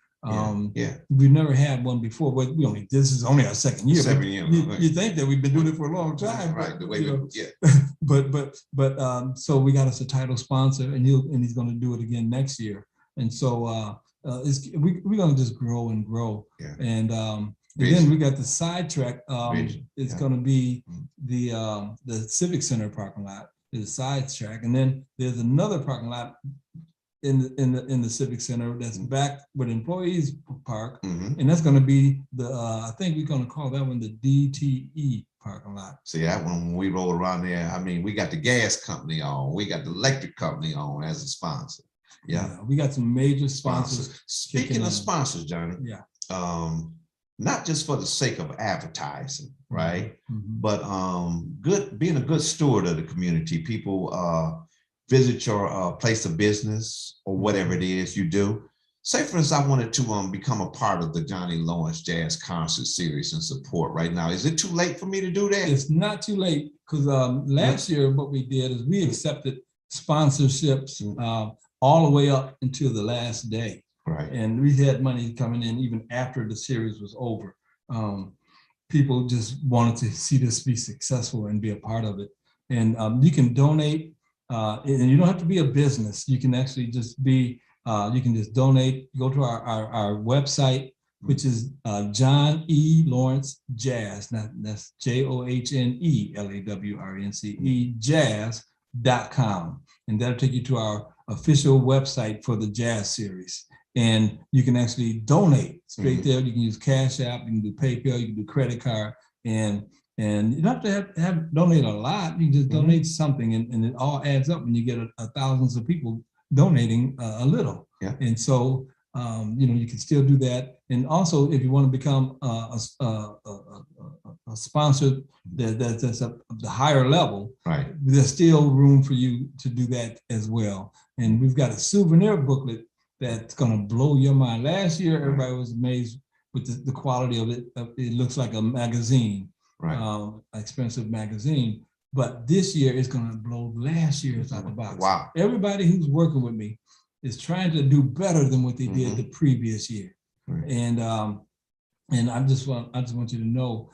We've never had one before, but this is only our second year. You think that we've been doing it for a long time, right? But, the way so we got us a title sponsor, and he's going to do it again next year. And so we're going to just grow and grow. And then we got the sidetrack. It's going to be the Civic Center parking lot. Is a sidetrack, and then there's another parking lot in the Civic Center that's back where the employees park, and that's going to be the I think we're going to call that one the DTE parking lot. See, that one, when we roll around there, I mean, we got the gas company on, we got the electric company on as a sponsor. We got some major sponsors. Speaking of sponsors, Johnny, not just for the sake of advertising, right? But being a good steward of the community. People visit your place of business or whatever it is you do. Say, for instance, I wanted to become a part of the Johnny Lawrence Jazz Concert Series and support right now. Is it too late for me to do that? It's not too late, because last year what we did is we accepted sponsorships all the way up until the last day. Right. And we had money coming in even after the series was over. People just wanted to see this be successful and be a part of it. And you can donate, and you don't have to be a business. You can actually just be, you can just donate, go to our website, which is John E. Lawrence Jazz. That's JOHNELAWRENCE jazz.com. And that'll take you to our official website for the jazz series. And you can actually donate straight there. You can use Cash App, you can do PayPal, you can do credit card, and you don't have to donate a lot. You can just donate something, and it all adds up when you get thousands of people donating a little. And so you can still do that. And also, if you want to become a sponsor that's at the higher level, there's still room for you to do that as well. And we've got a souvenir booklet that's going to blow your mind. Last year, everybody was amazed with the quality of it. It looks like a magazine, expensive magazine. But this year, it's going to blow last year's out the box. Wow. Everybody who's working with me is trying to do better than what they did the previous year. And I just want you to know,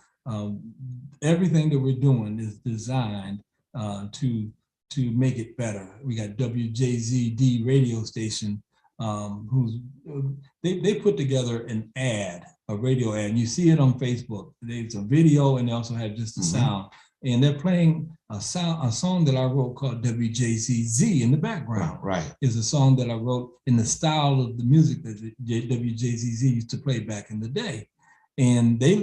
everything that we're doing is designed to make it better. We got WJZD radio station, they put together an ad, a radio ad, and you see it on Facebook. There's a video, and they also have just the sound. And they're playing a song that I wrote called WJZZ in the background. It's a song that I wrote in the style of the music that WJZZ used to play back in the day. And they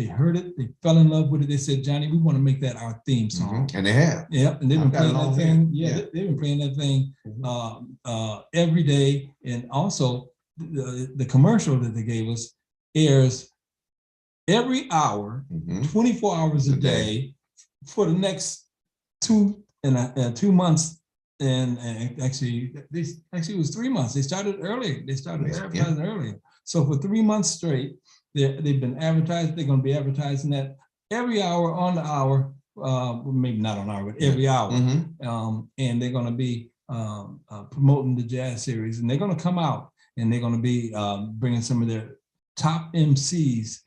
heard it, they fell in love with it. They said, Johnny, we want to make that our theme song. And they have. Yep, and they've been playing that thing. They've been playing that thing every day. And also the commercial that they gave us airs every hour, 24 hours a day for the next 2 months. And actually it was 3 months. They started earlier. They started advertising earlier. So for 3 months straight, they've been advertising. They're going to be advertising that every hour on the hour, maybe not on the hour, but every hour. And they're going to be promoting the jazz series. And they're going to come out and they're going to be bringing some of their top MCs,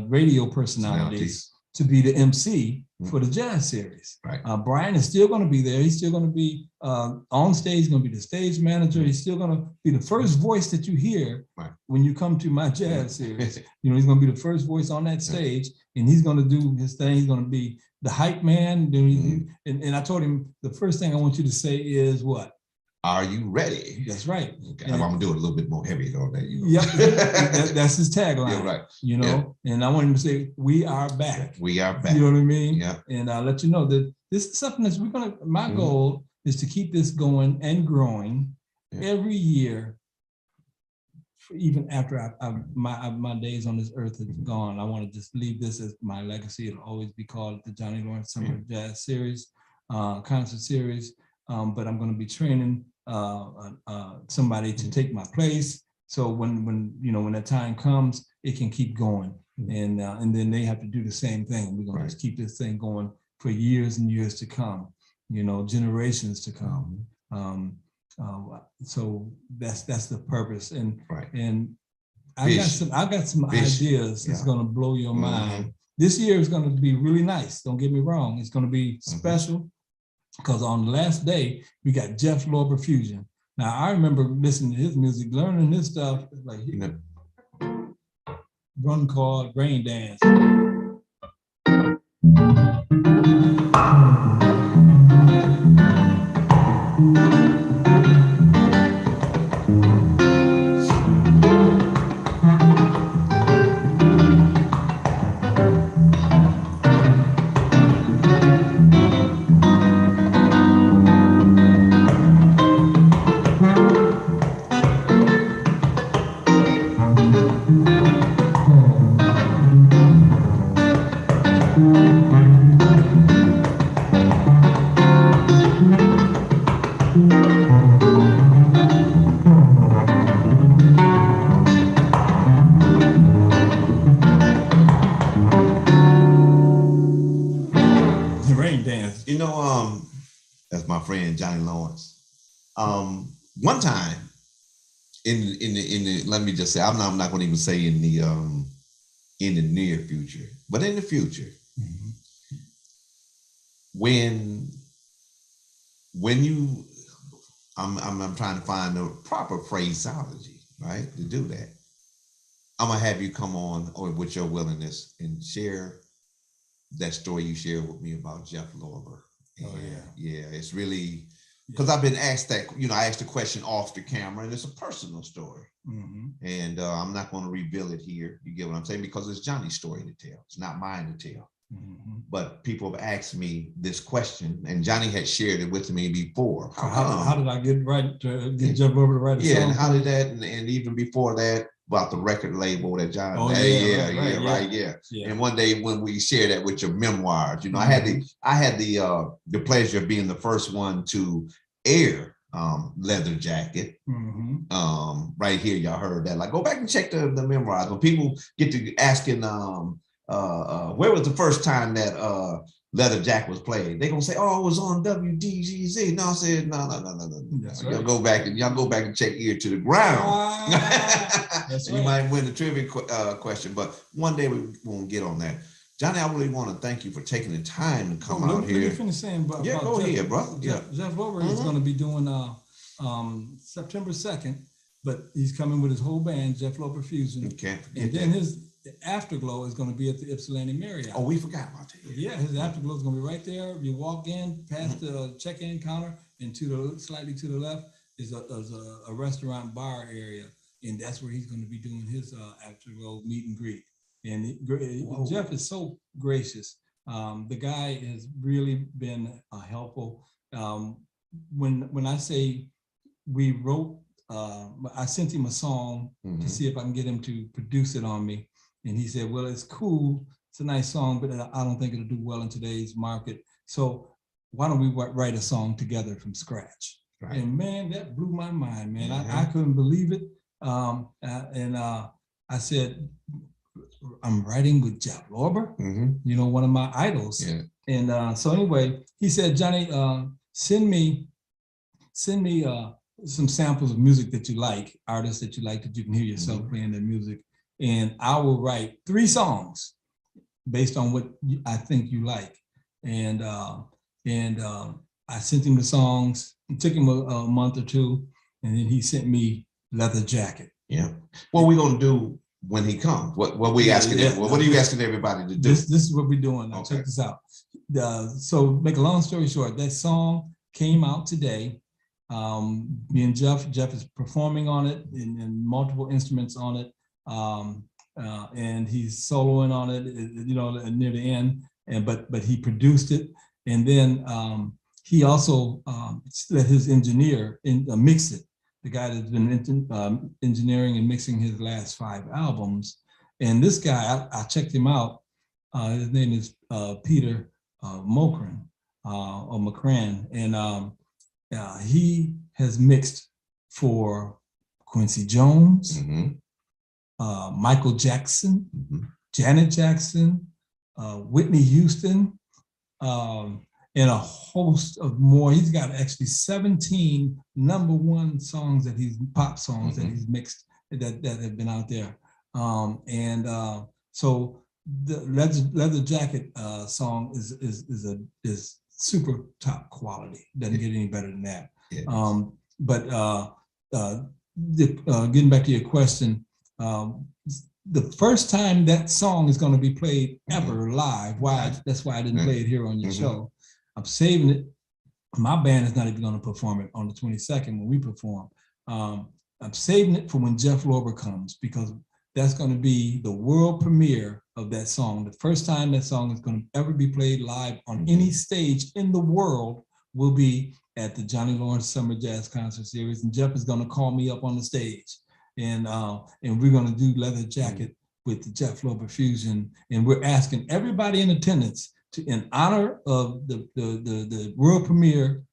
radio personalities to be the MC for the jazz series. Bryan is still going to be there. He's still going to be on stage. He's going to be the stage manager. He's still going to be the first voice that you hear when you come to my jazz series. He's going to be the first voice on that stage, and he's going to do his thing. He's going to be the hype man. And I told him the first thing I want you to say is what? Are you ready? That's right. Okay. I'm gonna do it a little bit more heavy on that. Yep, that's his tagline. Yeah, right. You know, and I want him to say, "We are back." We are back. You know what I mean? Yeah. And I'll let you know that this is something that's my goal is to keep this going and growing every year. Even after my days on this earth is gone, I want to just leave this as my legacy. It'll always be called the Johnny Lawrence Summer Jazz Series, concert series. But I'm going to be training somebody to take my place. So when that time comes, it can keep going, and then they have to do the same thing. We're going to just keep this thing going for years and years to come, generations to come. So that's the purpose, and I've got some ideas that's going to blow your mind. This year is going to be really nice. Don't get me wrong; it's going to be special because on the last day we got Jeff Lorber Fusion. Now I remember listening to his music, learning his stuff, like run called Rain Dance. That's my friend Johnny Lawrence. One time in the let me just say, I'm not going to even say in the near future, but in the future, when you I'm trying to find the proper phraseology, right, to do that. I'm gonna have you come on, or with your willingness, and share that story you shared with me about Jeff Lorber. Yeah, it's really because I've been asked that. I asked the question off the camera, and it's a personal story, and I'm not going to reveal it here. You get what I'm saying? Because it's Johnny's story to tell. It's not mine to tell. But people have asked me this question, and Johnny had shared it with me before. How did I get Jeff Lorber to write a song? Yeah, and how did that, and even before that, about the record label that John. And one day when we shared that with your memoirs, I had the pleasure of being the first one to air Leather Jacket. Right here, y'all heard that. Like, go back and check the memoirs. When people get to asking where was the first time that Leather Jacket was played, they're gonna say, oh, it was on WDGZ. No, I said, no. Y'all go back and check Ear to the Ground. You might win the trivia question, but one day we won't get on that. Johnny, I really want to thank you for taking the time to come out here. Let me finish saying about go ahead, bro. Jeff Lorber is going to be doing September 2nd, but he's coming with his whole band, Jeff Lorber Fusion. And then his Afterglow is going to be at the Ypsilanti Marriott. Oh, we forgot about that. Yeah, his Afterglow is going to be right there. You walk in past the check-in counter, and slightly to the left is a restaurant bar area, and that's where he's going to be doing his Afterglow meet and greet. And Jeff is so gracious. The guy has really been helpful. When I say we wrote, I sent him a song to see if I can get him to produce it on me. And he said, well, it's cool. It's a nice song, but I don't think it'll do well in today's market. So why don't we write a song together from scratch? Right. And man, that blew my mind, man. I couldn't believe it. I said, I'm writing with Jeff Lorber, one of my idols. Yeah. And so anyway, he said, Johnny, send me some samples of music that you like, artists that you like, that you can hear yourself playing their music. And I will write 3 songs based on what I think you like. And I sent him the songs. It took him a month or 2, and then he sent me Leather Jacket. Yeah. What are we gonna do when he comes? What we asking? What are you asking everybody to do? This is what we're doing. Now, check this out. So make a long story short, that song came out today, Me and Jeff is performing on it and multiple instruments on it. And he's soloing on it, near the end. But he produced it, and then he also let his engineer mix it. The guy that's been engineering and mixing his last 5 albums. And this guy, I checked him out. His name is Peter Mokran or Macran, and he has mixed for Quincy Jones, Michael Jackson, Janet Jackson, Whitney Houston, and a host of more. He's got actually 17 #1 songs pop songs that he's mixed that have been out there. So the Leather Jacket song is super top quality. Doesn't get any better than that. Getting back to your question, the first time that song is going to be played ever live. That's why I didn't play it here on your show. I'm saving it. My band is not even going to perform it on the 22nd when we perform. I'm saving it for when Jeff Lorber comes, because that's going to be the world premiere of that song. The first time that song is going to ever be played live on any stage in the world will be at the Johnny Lawrence Summer Jazz Concert Series. And Jeff is going to call me up on the stage. And we're going to do Leather Jacket with the Jeff Lorber Fusion. And we're asking everybody in attendance in honor of the world premiere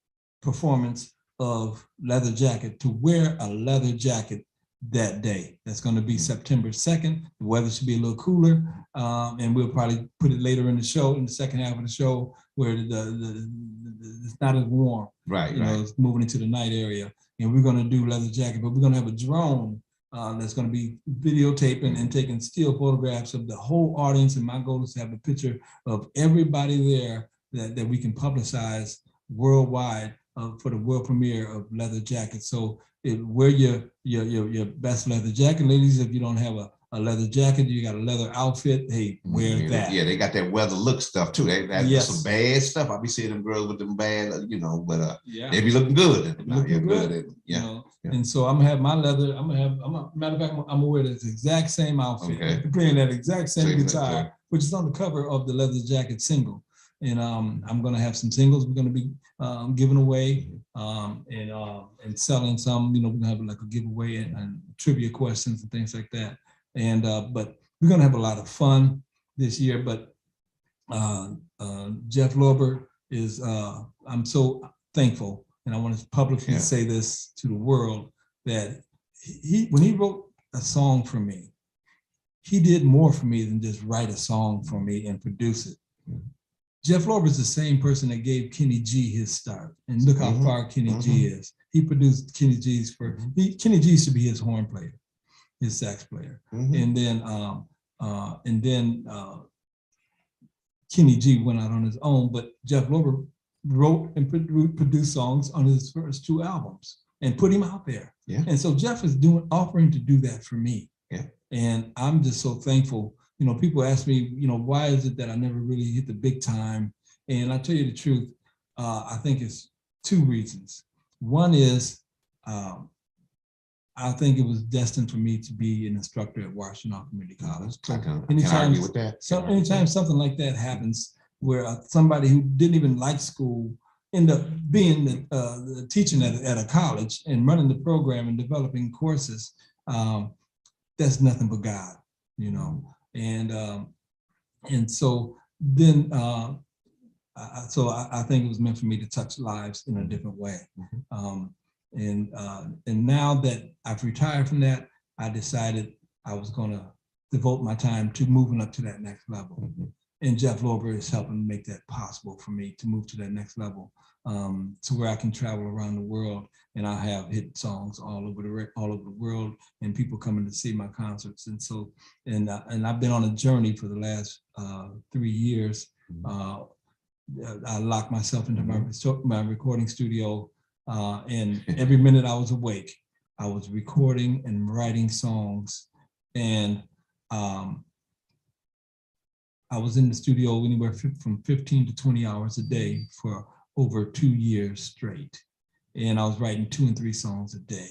performance of Leather Jacket, to wear a leather jacket that day. That's going to be September 2nd. The weather should be a little cooler, and we'll probably put it later in the show, in the second half of the show, where it's not as warm. Right, It's moving into the night area, and we're going to do Leather Jacket, but we're going to have a drone that's going to be videotaping and taking still photographs of the whole audience. And my goal is to have a picture of everybody there that we can publicize worldwide for the world premiere of Leather Jacket. So wear your best leather jacket, ladies. If you don't have a leather jacket, you got a leather outfit, hey, wear that. Yeah, they got that weather look stuff too. That's some bad stuff. I be seeing them girls with them bad, but they be looking good. And so I'm gonna have my leather. Matter of fact, I'm gonna wear this exact same outfit, playing that exact same guitar, which is on the cover of the Leather Jacket single. And I'm gonna have some singles we're gonna be giving away and selling some. We're gonna have like a giveaway and trivia questions and things like that. And but we're gonna have a lot of fun this year. But Jeff Lorber is I'm so thankful, and I want to publicly say this to the world, that when he wrote a song for me, he did more for me than just write a song for me and produce it. Jeff Lorber is the same person that gave Kenny G his start, and look how far Kenny G is. He produced Kenny G's Kenny G used to be his horn player, his sax player, and then Kenny G went out on his own, but Jeff Lorber wrote and produced songs on his first 2 albums and put him out there. And so Jeff is offering to do that for me. And I'm just so thankful. People ask me, why is it that I never really hit the big time? And I tell you the truth, I think it's 2 reasons. One is, I think it was destined for me to be an instructor at Washington Community College. I can argue with that. So anytime something like that happens, where somebody who didn't even like school end up being teaching at a college and running the program and developing courses, that's nothing but God, And so then, I think it was meant for me to touch lives in a different way. And now that I've retired from that, I decided I was going to devote my time to moving up to that next level. And Jeff Lorber is helping make that possible for me to move to that next level, to where I can travel around the world, and I have hit songs all over the world, and people coming to see my concerts. And so, and I've been on a journey for the last 3 years. I locked myself into my recording studio, and every minute I was awake, I was recording and writing songs, and I was in the studio anywhere from 15 to 20 hours a day for over 2 years straight. and I was writing 2 and 3 songs a day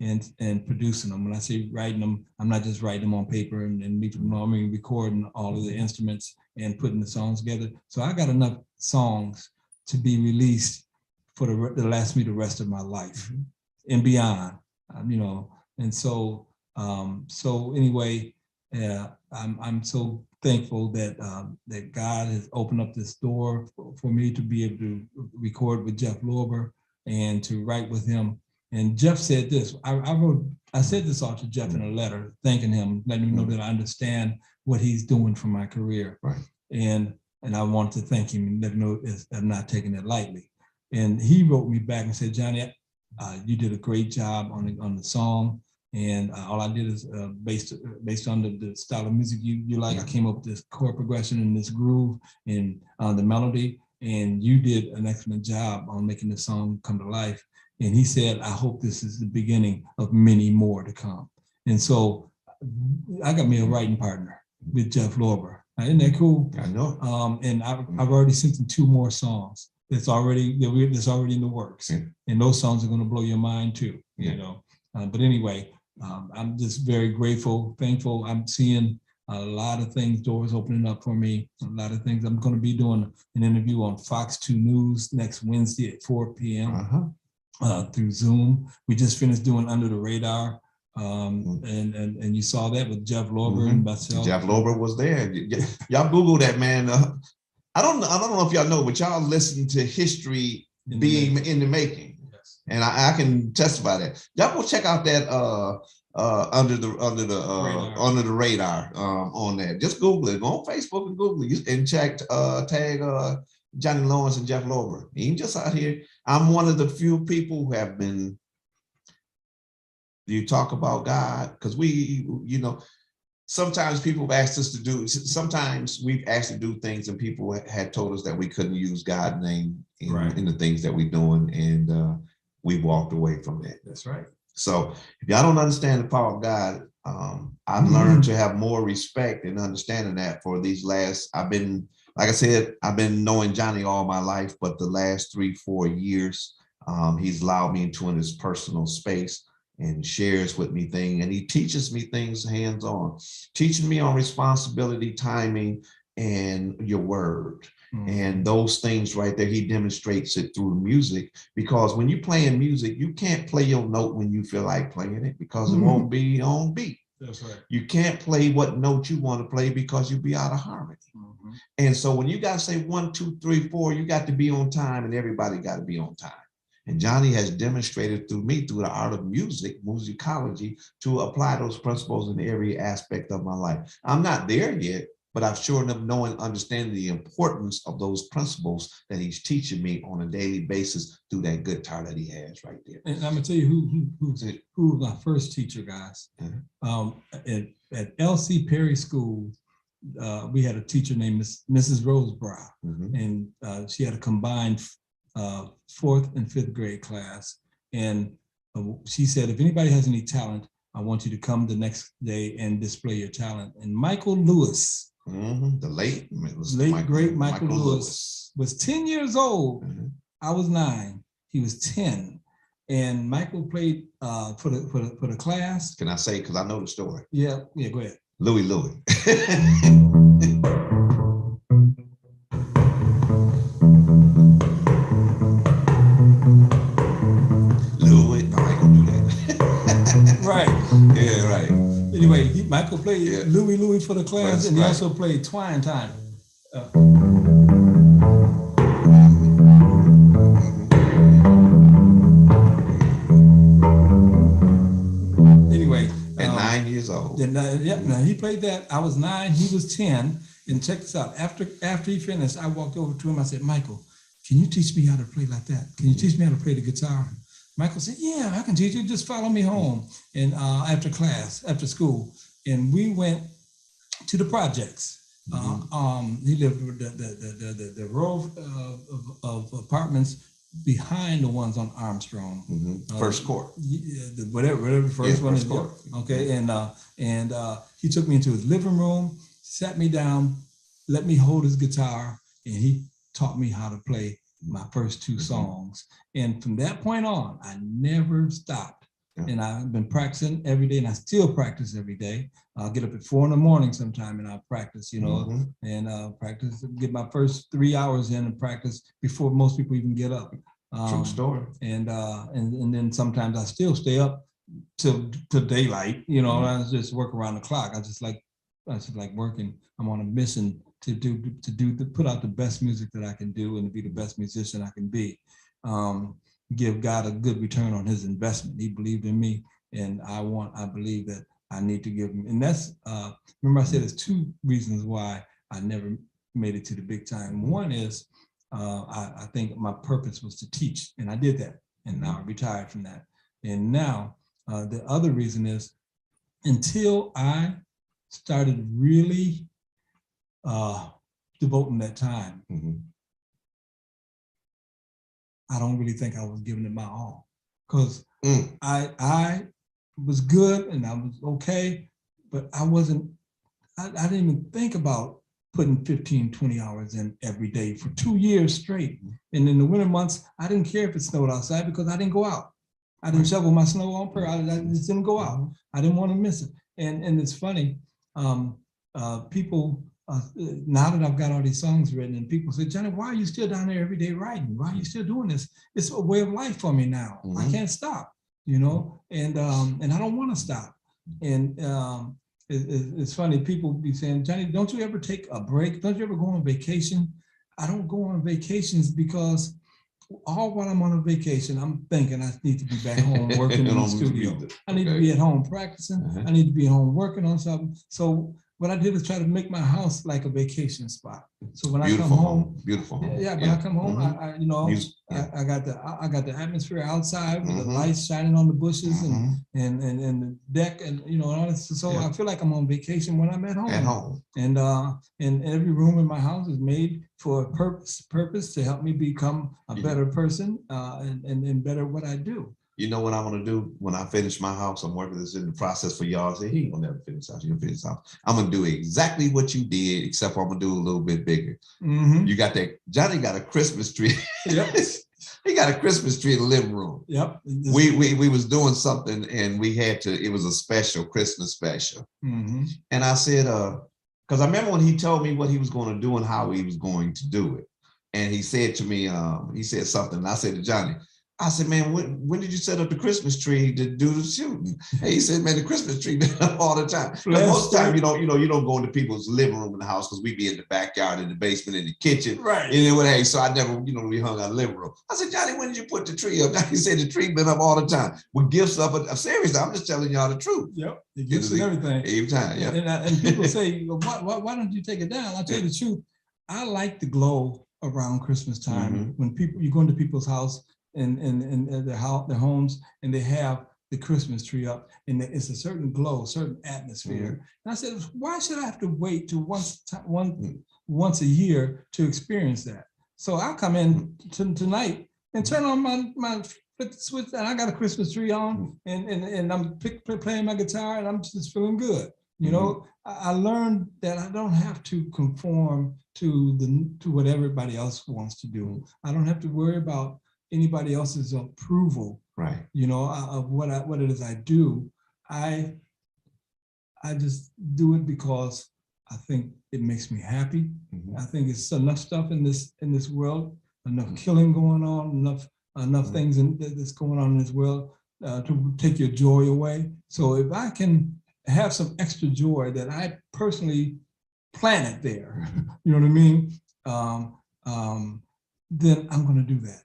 and producing them. When I say writing them, I'm not just writing them on paper and leaving them, I mean recording all of the instruments and putting the songs together. So I got enough songs to be released for to last me the rest of my life and beyond, you know. And so, so anyway, I'm so thankful that that God has opened up this door for me to be able to record with Jeff Lorber and to write with him. And Jeff said this. I said this all to Jeff in a letter, thanking him, letting him know that I understand what he's doing for my career. Right. And I want to thank him and let him know I'm not taking it lightly. And he wrote me back and said, Johnny, you did a great job on the song. And all I did is based on the style of music you like, I came up with this chord progression and this groove and the melody. And you did an excellent job on making the song come to life. And he said, I hope this is the beginning of many more to come. And so I got me a writing partner with Jeff Lorber. Isn't that cool? I know. And I've already sent him 2 more songs that's already in the works. Yeah. And those songs are going to blow your mind too, you know. But anyway, I'm just very grateful, thankful. I'm seeing a lot of things, doors opening up for me, a lot of things. I'm going to be doing an interview on Fox 2 News next Wednesday at 4 p.m. Through Zoom. We just finished doing Under the Radar. And you saw that with Jeff Lorber and myself. Jeff Lorber was there. Y'all Google that, man. I don't know if y'all know, but y'all listen to history being in the making. Yes. And I can testify that. Y'all go check out that under the radar on that. Just Google it. Go on Facebook and Google it and tag Johnny Lawrence and Jeff Lorber. He ain't just out here. I'm one of the few people who have been. You talk about God, because we, you know, sometimes people have asked us to do, sometimes we've asked to do things and people had told us that we couldn't use God's name in the things that we're doing, and we walked away from that. That's right. So if y'all don't understand the power of God, I've learned to have more respect and understanding that for these last, like I said, I've been knowing Johnny all my life, but the last 3-4 years, he's allowed me into his personal space and shares with me things, and he teaches me things hands-on, teaching me on responsibility, timing, and your word. And those things right there, he demonstrates it through music, because when you playing music, you can't play your note when you feel like playing it, because it won't be on beat. That's right. You can't play what note you want to play because you'll be out of harmony. And so when you got to say 1, 2, 3, 4, you got to be on time, and everybody got to be on time. And Johnny has demonstrated through me, through the art of music, musicology, to apply those principles in every aspect of my life. I'm not there yet, but I've sure enough knowing, understanding the importance of those principles that he's teaching me on a daily basis through that guitar that he has right there. And I'm gonna tell you who my first teacher, guys. At L.C. Perry School, we had a teacher named Mrs. Rosebrough, and she had a combined 4th and 5th grade class. And she said, if anybody has any talent, I want you to come the next day and display your talent. And Michael Lewis, the late great Michael Lewis was 10 years old. I was 9, he was 10. And Michael played for the class. Can I say, because I know the story? Yeah, go ahead. Louie. Right. Yeah, right. Anyway, Michael played Louie for the class, and he also played Twine Time. Anyway. At 9 years old. Now he played that. I was 9, he was 10. And check this out. After he finished, I walked over to him. I said, Michael, can you teach me how to play like that? Can you teach me how to play the guitar? Michael said, yeah, I can teach you. Just follow me home. And after school. And we went to the projects. He lived with the row of apartments behind the ones on Armstrong. First court. Whatever the first one is. Court. Okay. And he took me into his living room, sat me down, let me hold his guitar, and he taught me how to play my first two songs. And from that point on, I never stopped. And I've been practicing every day, and I still practice every day. I'll get up at 4 a.m. sometime and I'll practice, and practice, get my first 3 hours in and practice before most people even get up. True story. And then sometimes I still stay up till daylight, I just work around the clock. I just like working. I'm on a mission to put out the best music that I can do and to be the best musician I can be. Give God a good return on his investment. He believed in me, and I believe that I need to give him. And that's, remember I said there's 2 reasons why I never made it to the big time. One is, I think my purpose was to teach, and I did that, and now I retired from that. And now the other reason is, until I started really devoting that time, I don't really think I was giving it my all, because I was good and I was okay, but I didn't even think about putting 15, 20 hours in every day for 2 years straight. And in the winter months, I didn't care if it snowed outside because I didn't go out. I didn't shovel my snow on purpose. I just didn't go out. I didn't want to miss it. And it's funny, people, now that I've got all these songs written, and people say, Johnny, why are you still down there every day writing? Why are you still doing this? It's a way of life for me now. I can't stop, and I don't want to stop. And it's funny, people be saying, Johnny, don't you ever take a break? Don't you ever go on vacation? I don't go on vacations because all while I'm on a vacation, I'm thinking I need to be back home working in the studio. I need to be at home practicing. I need to be at home working on something. So what I did is try to make my house like a vacation spot. So when I come home, beautiful home. When I come home, I got the atmosphere outside with the lights shining on the bushes and the deck and all this. So I feel like I'm on vacation when I'm at home. And every room in my house is made for a purpose to help me become a better person and better what I do. You know what I'm gonna do when I finish my house? I'm working this in the process for y'all. Say he ain't gonna never finish house. You gonna finish house. I'm gonna do exactly what you did, except I'm gonna do a little bit bigger. You got that. Johnny got a Christmas tree. Yep. He got a Christmas tree in the living room. Yep. We was doing something and we had to. It was a special Christmas special. And I said, because I remember when he told me what he was going to do and how he was going to do it, and he said to me, he said something. And I said to Johnny, I said, man, when did you set up the Christmas tree to do the shooting? And he said, man, the Christmas tree been up all the time. Most of the time, you don't go into people's living room in the house because we be in the backyard, in the basement, in the kitchen. Right. And then, so I never, we hung out in the living room. I said, Johnny, when did you put the tree up? He said, the tree been up all the time. With gifts up. Seriously, I'm just telling y'all the truth. Yep. The gifts and everything. Every time, yeah. And people say, why don't you take it down? I'll tell you the truth. I like the glow around Christmas time when you go into people's house and their homes, and they have the Christmas tree up, and it's a certain glow, certain atmosphere. And I said, why should I have to wait till once a year to experience that? So I'll come in tonight and turn on my switch, and I got a Christmas tree on, and I'm playing my guitar, and I'm just feeling good. I learned that I don't have to conform to what everybody else wants to do. I don't have to worry about anybody else's approval, right? Of what it is I do. I just do it because I think it makes me happy. I think it's enough stuff in this world, enough killing going on, enough things that's going on in this world to take your joy away. So if I can have some extra joy that I personally planted there, you know what I mean? Then I'm going to do that.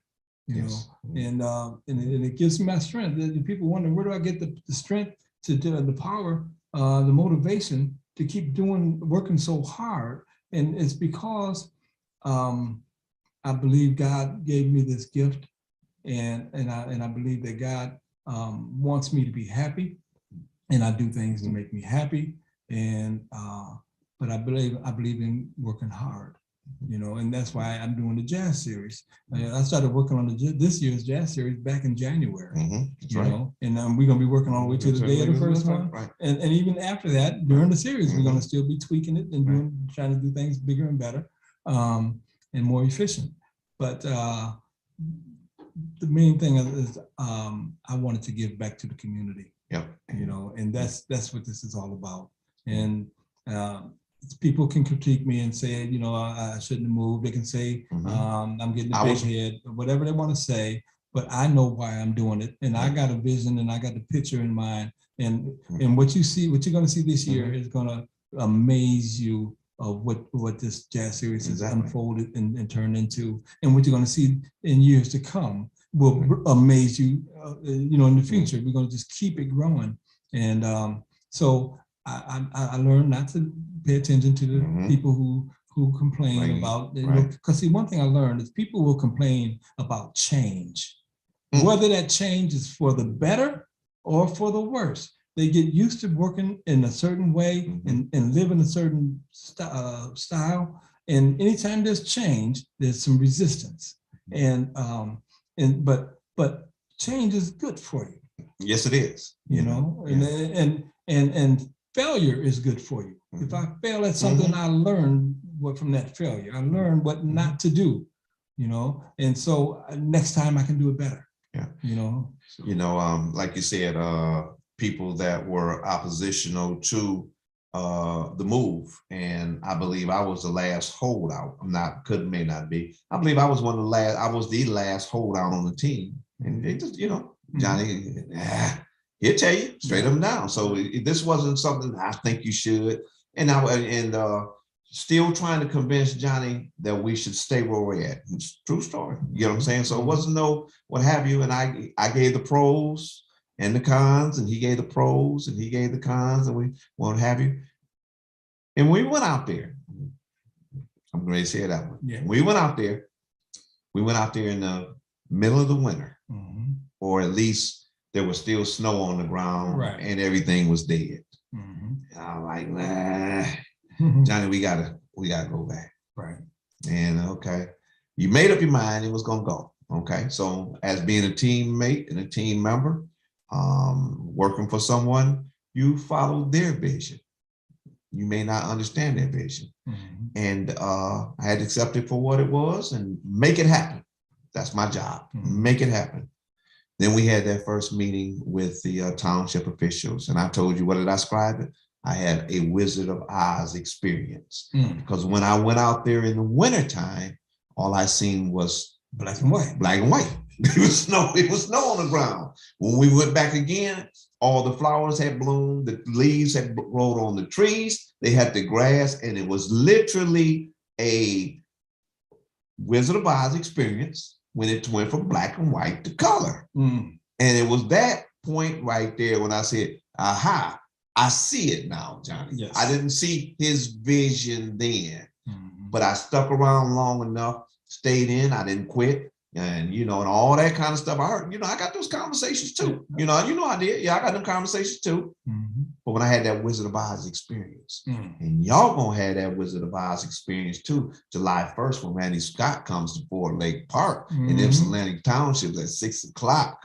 And it gives me my strength. The people wonder, where do I get the strength to do the power, the motivation to keep working so hard? And it's because I believe God gave me this gift, and I believe that God wants me to be happy, and I do things to make me happy. And but I believe in working hard. And that's why I'm doing the jazz series. I started working on this year's jazz series back in January. And we're going to be working all the way to the day of the first one. Right. And even after that, during the series, we're going to still be tweaking it and trying to do things bigger and better and more efficient. But the main thing is I wanted to give back to the community. Yep. You know, and that's what this is all about. And people can critique me and say, you know, I shouldn't have moved. They can say I'm getting a big head, or whatever they want to say. But I know why I'm doing it, and I got a vision, and I got the picture in mind. And what you see, what you're going to see this year is going to amaze you of what this jazz series has unfolded and turned into, and what you're going to see in years to come will amaze you. You know, in the future, we're going to just keep it growing. And so I learned not to pay attention to the people who complain about, you know, because see, one thing I learned is people will complain about change, whether that change is for the better or for the worse. They get used to working in a certain way and live in a certain style. And anytime there's change, there's some resistance. But change is good for you. Yes, it is. You know, and failure is good for you. If I fail at something, I learn what from that failure. I learn what not to do, you know, and so next time I can do it better. Yeah. You know. So. You know, like you said, people that were oppositional to the move, and I believe I was the last holdout. May not be. I believe I was one of the last. I was the last holdout on the team, and they just, you know, Johnny, he'll tell you straight up and down. So this wasn't something I think you should. And still trying to convince Johnny that we should stay where we're at. It's a true story. You know what I'm saying? So it wasn't no what have you. And I gave the pros and the cons, and he gave the pros and he gave the cons, and we what have you. And we went out there. I'm going to say that one. Yeah. We went out there in the middle of the winter, or at least there was still snow on the ground, and everything was dead. And I'm like, nah, Johnny, we gotta go back. Right. And okay, you made up your mind it was gonna go. Okay. So as being a teammate and a team member, working for someone, you follow their vision. You may not understand their vision. And I had to accept it for what it was and make it happen. That's my job. Make it happen. Then we had that first meeting with the township officials, and I told you, what did I describe it? I had a Wizard of Oz experience, because when I went out there in the wintertime, all I seen was black and white. It was snow on the ground. When we went back again, all the flowers had bloomed, the leaves had rolled on the trees, they had the grass, and it was literally a Wizard of Oz experience when it went from black and white to color. And it was that point right there when I said, aha, I see it now, Johnny. Yes. I didn't see his vision then, but I stuck around long enough, stayed in, I didn't quit. And, you know, and all that kind of stuff. I heard, you know, I got those conversations too. You know I did. Yeah, I got them conversations too. But when I had that Wizard of Oz experience, and y'all gonna have that Wizard of Oz experience too, July 1st, when Randy Scott comes to Fort Lake Park in Ypsilanti Township at 6 o'clock.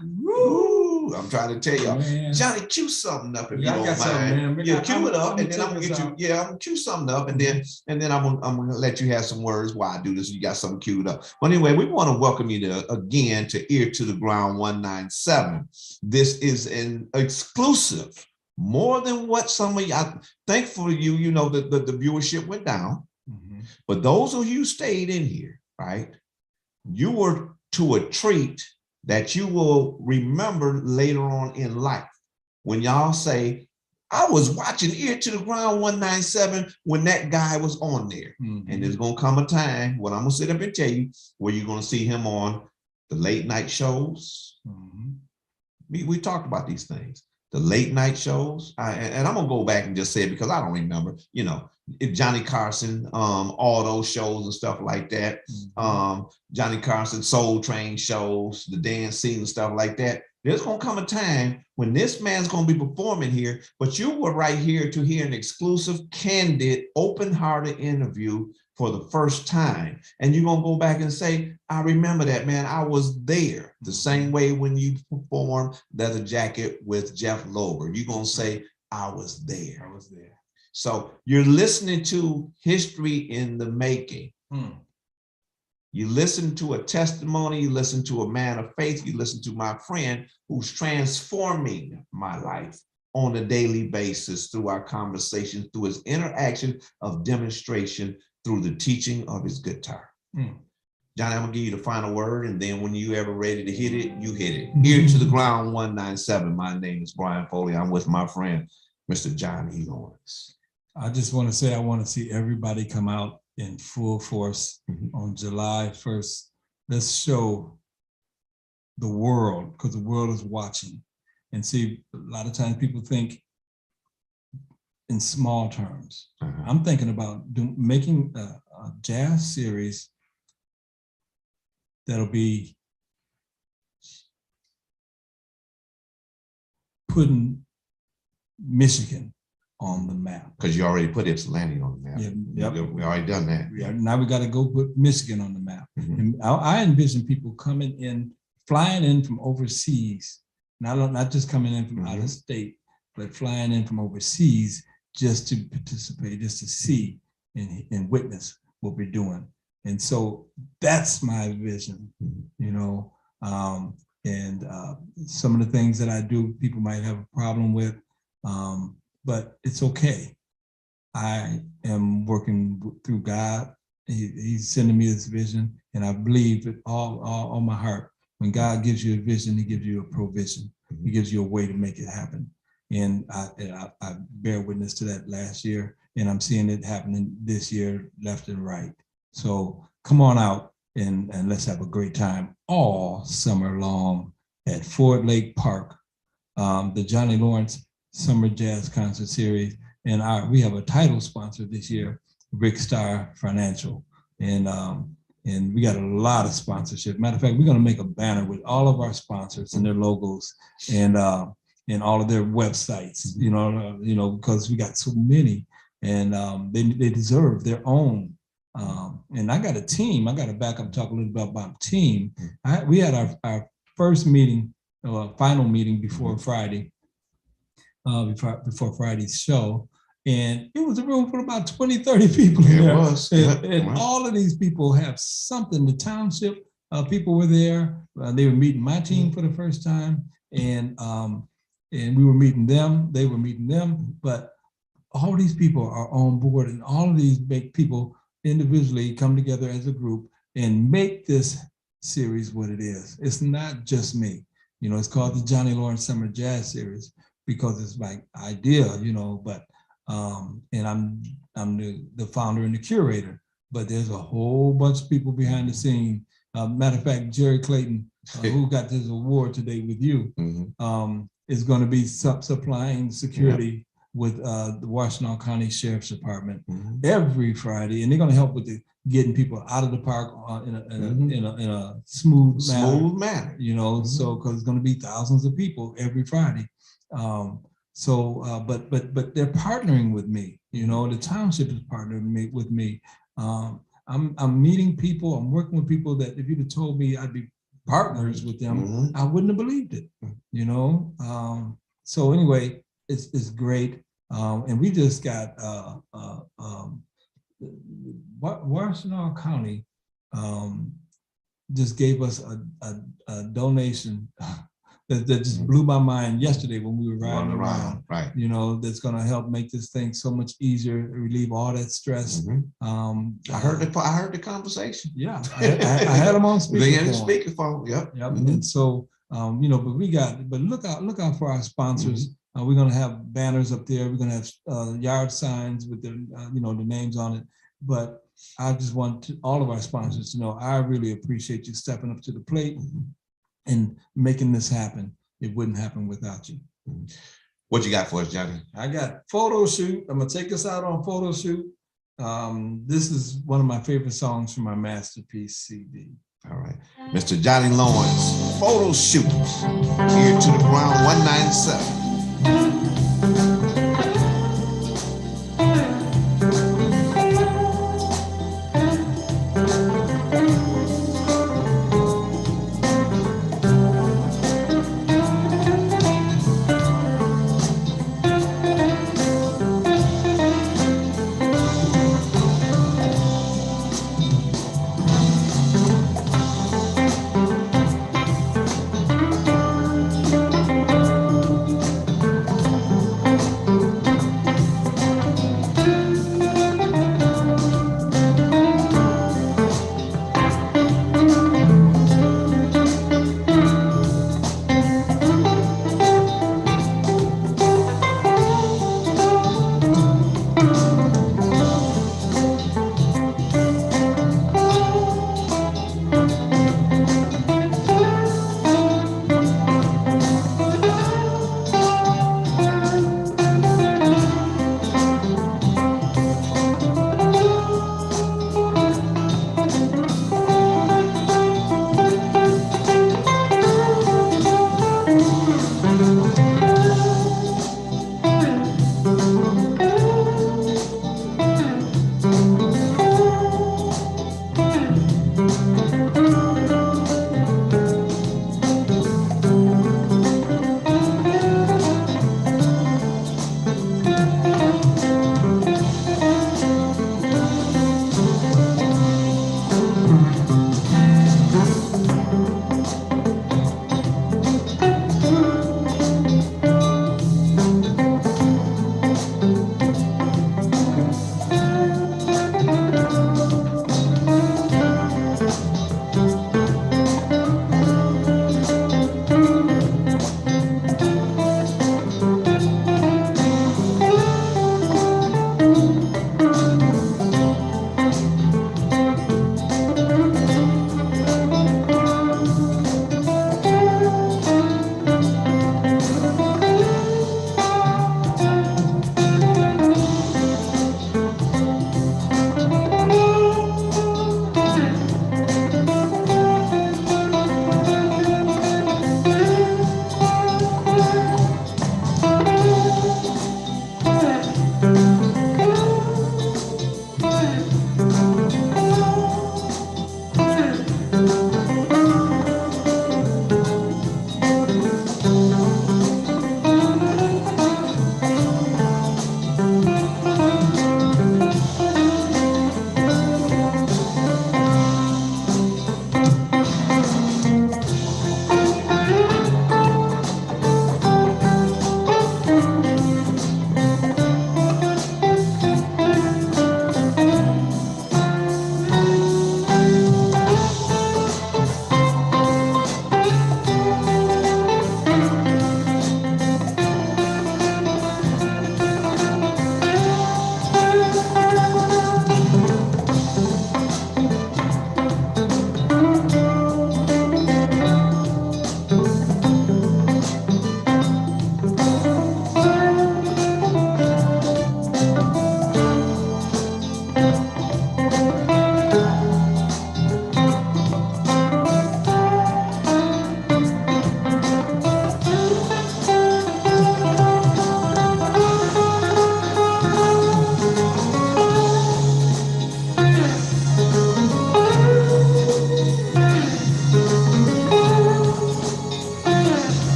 I'm trying to tell y'all, Johnny, cue something up if you don't mind. Yeah, cue it up, and then I'm gonna get you. Yeah, I'm gonna cue something up, and then I'm gonna let you have some words while I do this. You got something queued up. But anyway, we want to welcome you again to Ear to the Ground 197. This is an exclusive, more than what some of y'all. Thankfully, you know that the viewership went down, but those of you stayed in here, right? You were to a treat that you will remember later on in life when y'all say, I was watching Ear to the Ground 197 when that guy was on there. And there's going to come a time when I'm going to sit up and tell you where you're going to see him on the late night shows. We talked about these things, the late night shows. And I'm going to go back and just say it because I don't remember, you know, Johnny Carson, all those shows and stuff like that. Johnny Carson Soul Train shows, the dance scene and stuff like that. There's going to come a time when this man's going to be performing here, but you were right here to hear an exclusive, candid, open-hearted interview for the first time. And you're going to go back and say, I remember that, man. I was there. The same way when you performed Leather Jacket with Jeff Lober, you're going to say, I was there. I was there. So you're listening to history in the making. You listen to a testimony, you listen to a man of faith, you listen to my friend who's transforming my life on a daily basis through our conversations, through his interaction of demonstration, through the teaching of his guitar. Johnny, I'm gonna give you the final word, and then when you ever ready to hit it, you hit it. Ear to the ground 197. My name is Bryan Foley. I'm with my friend, Mr. Johnny Lawrence. I just want to say I want to see everybody come out in full force on July 1st. Let's show the world, because the world is watching. And see, a lot of times people think in small terms. I'm thinking about making a jazz series that'll be putting Michigan on the map. Because you already put Ypsilanti on the map. Yeah, yep. We already done that. Yeah, now we got to go put Michigan on the map. And I envision people coming in, flying in from overseas, not just coming in from out of state, but flying in from overseas just to participate, just to see and witness what we're doing. And so that's my vision, you know. Some of the things that I do, people might have a problem with, but it's okay. I am working through God. He's sending me this vision, and I believe it all my heart. When God gives you a vision, he gives you a provision. He gives you a way to make it happen. And I bear witness to that last year, and I'm seeing it happening this year, left and right. So come on out and let's have a great time all summer long at Ford Lake Park, the Johnny Lawrence Summer Jazz Concert Series. And we have a title sponsor this year, Rick Star Financial. And we got a lot of sponsorship. Matter of fact, we're going to make a banner with all of our sponsors and their logos and all of their websites, you know, because we got so many, and they deserve their own. And I got a team. I got to back up and talk a little bit about team. We had our first meeting, final meeting before Friday, before Friday's show. And it was a room full of about 20, 30 people in there. And all of these people have something. The township people were there. They were meeting my team for the first time. And we were meeting them. They were meeting them. But all these people are on board, and all of these big people individually come together as a group and make this series what it is. It's not just me. You know, it's called the Johnny Lawrence Summer Jazz Series because it's my idea, you know, but and I'm the founder and the curator, but there's a whole bunch of people behind the scene. Matter of fact, Jerry Clayton, who got this award today with you, is going to be supplying security with the Washington County Sheriff's Department every Friday, and they're going to help with getting people out of the park in a smooth manner. You know, so because it's going to be thousands of people every Friday. But they're partnering with me. You know, the township is partnering with me. I'm meeting people. I'm working with people that if you'd have told me I'd be partners with them, I wouldn't have believed it. You know. So anyway, it's great. And we just got Washington County just gave us a donation that just blew my mind yesterday when we were riding around. Right. You know, that's going to help make this thing so much easier, relieve all that stress. I heard the conversation. Yeah, I had them on speakerphone. They had speakerphone. Yep. And so you know, but look out for our sponsors. We're going to have banners up there. We're going to have yard signs with the the names on it. But I just want all of our sponsors to know I really appreciate you stepping up to the plate and making this happen. It wouldn't happen without you. What you got for us, Johnny? I got photo shoot. I'm gonna take us out on photo shoot. This is one of my favorite songs from my masterpiece CD. All right, Mr. Johnny Lawrence, photo shoot. Here to the ground 197.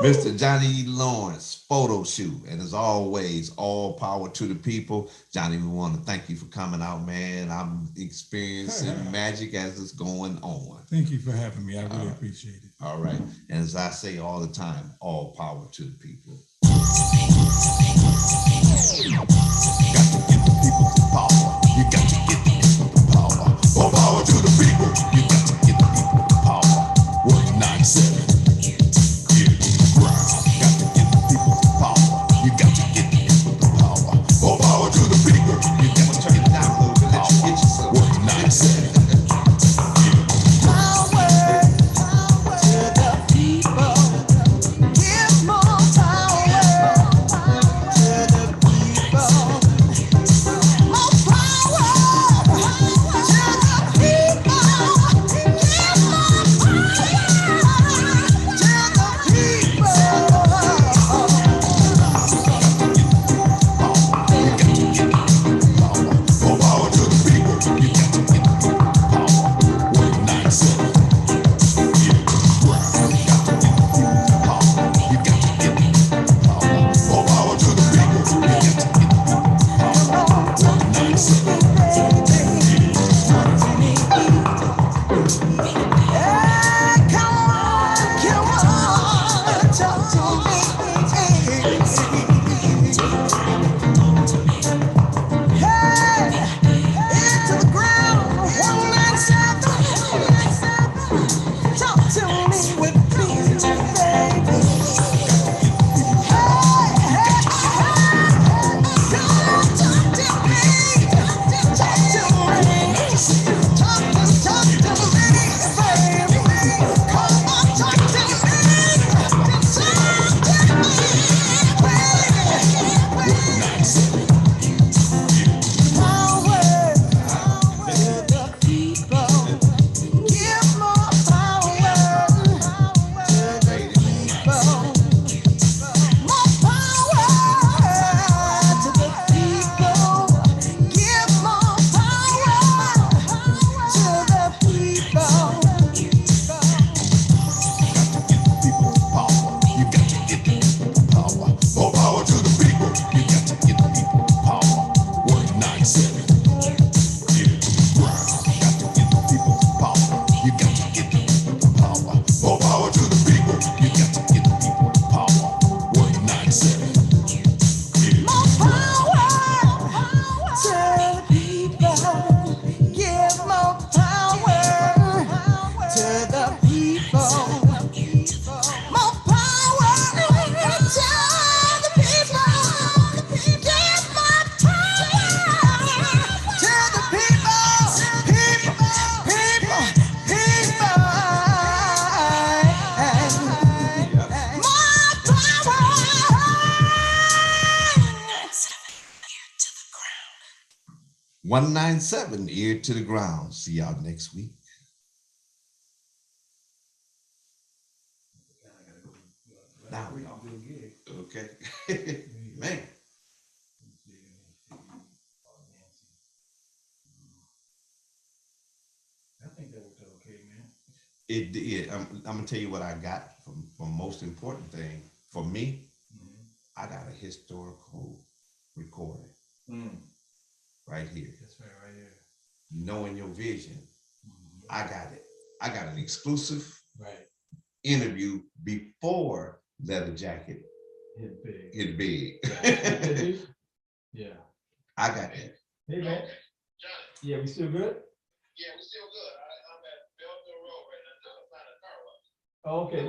Mr. Johnny Lawrence photo shoot. And as always, all power to the people. Johnny, we want to thank you for coming out, man. I'm experiencing magic as it's going on. Thank you for having me. I really appreciate it. All right. And as I say all the time, all power to the people. Got to give the people the power. You got to give the people the power. All power to the people. You got to give the people the power. 197. $197, ear to the ground. See y'all next week. Now we all okay. Man. I think that was okay, man. It did. I'm gonna tell you what I got from most important thing for me. I got a historical recording right here. That's right here. Knowing your vision. I got it. I got an exclusive interview before Leather Jacket hit big. Yeah. I got it. Hey man. Yeah, we still good? Yeah, we're still good. I'm at Belleville Road right now. Oh, okay.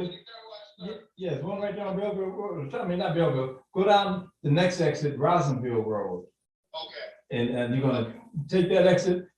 Yes, one right down Belleville Road. I mean, not Belleville. Go down the next exit, Rosenville Road. Okay. And you're gonna take that exit,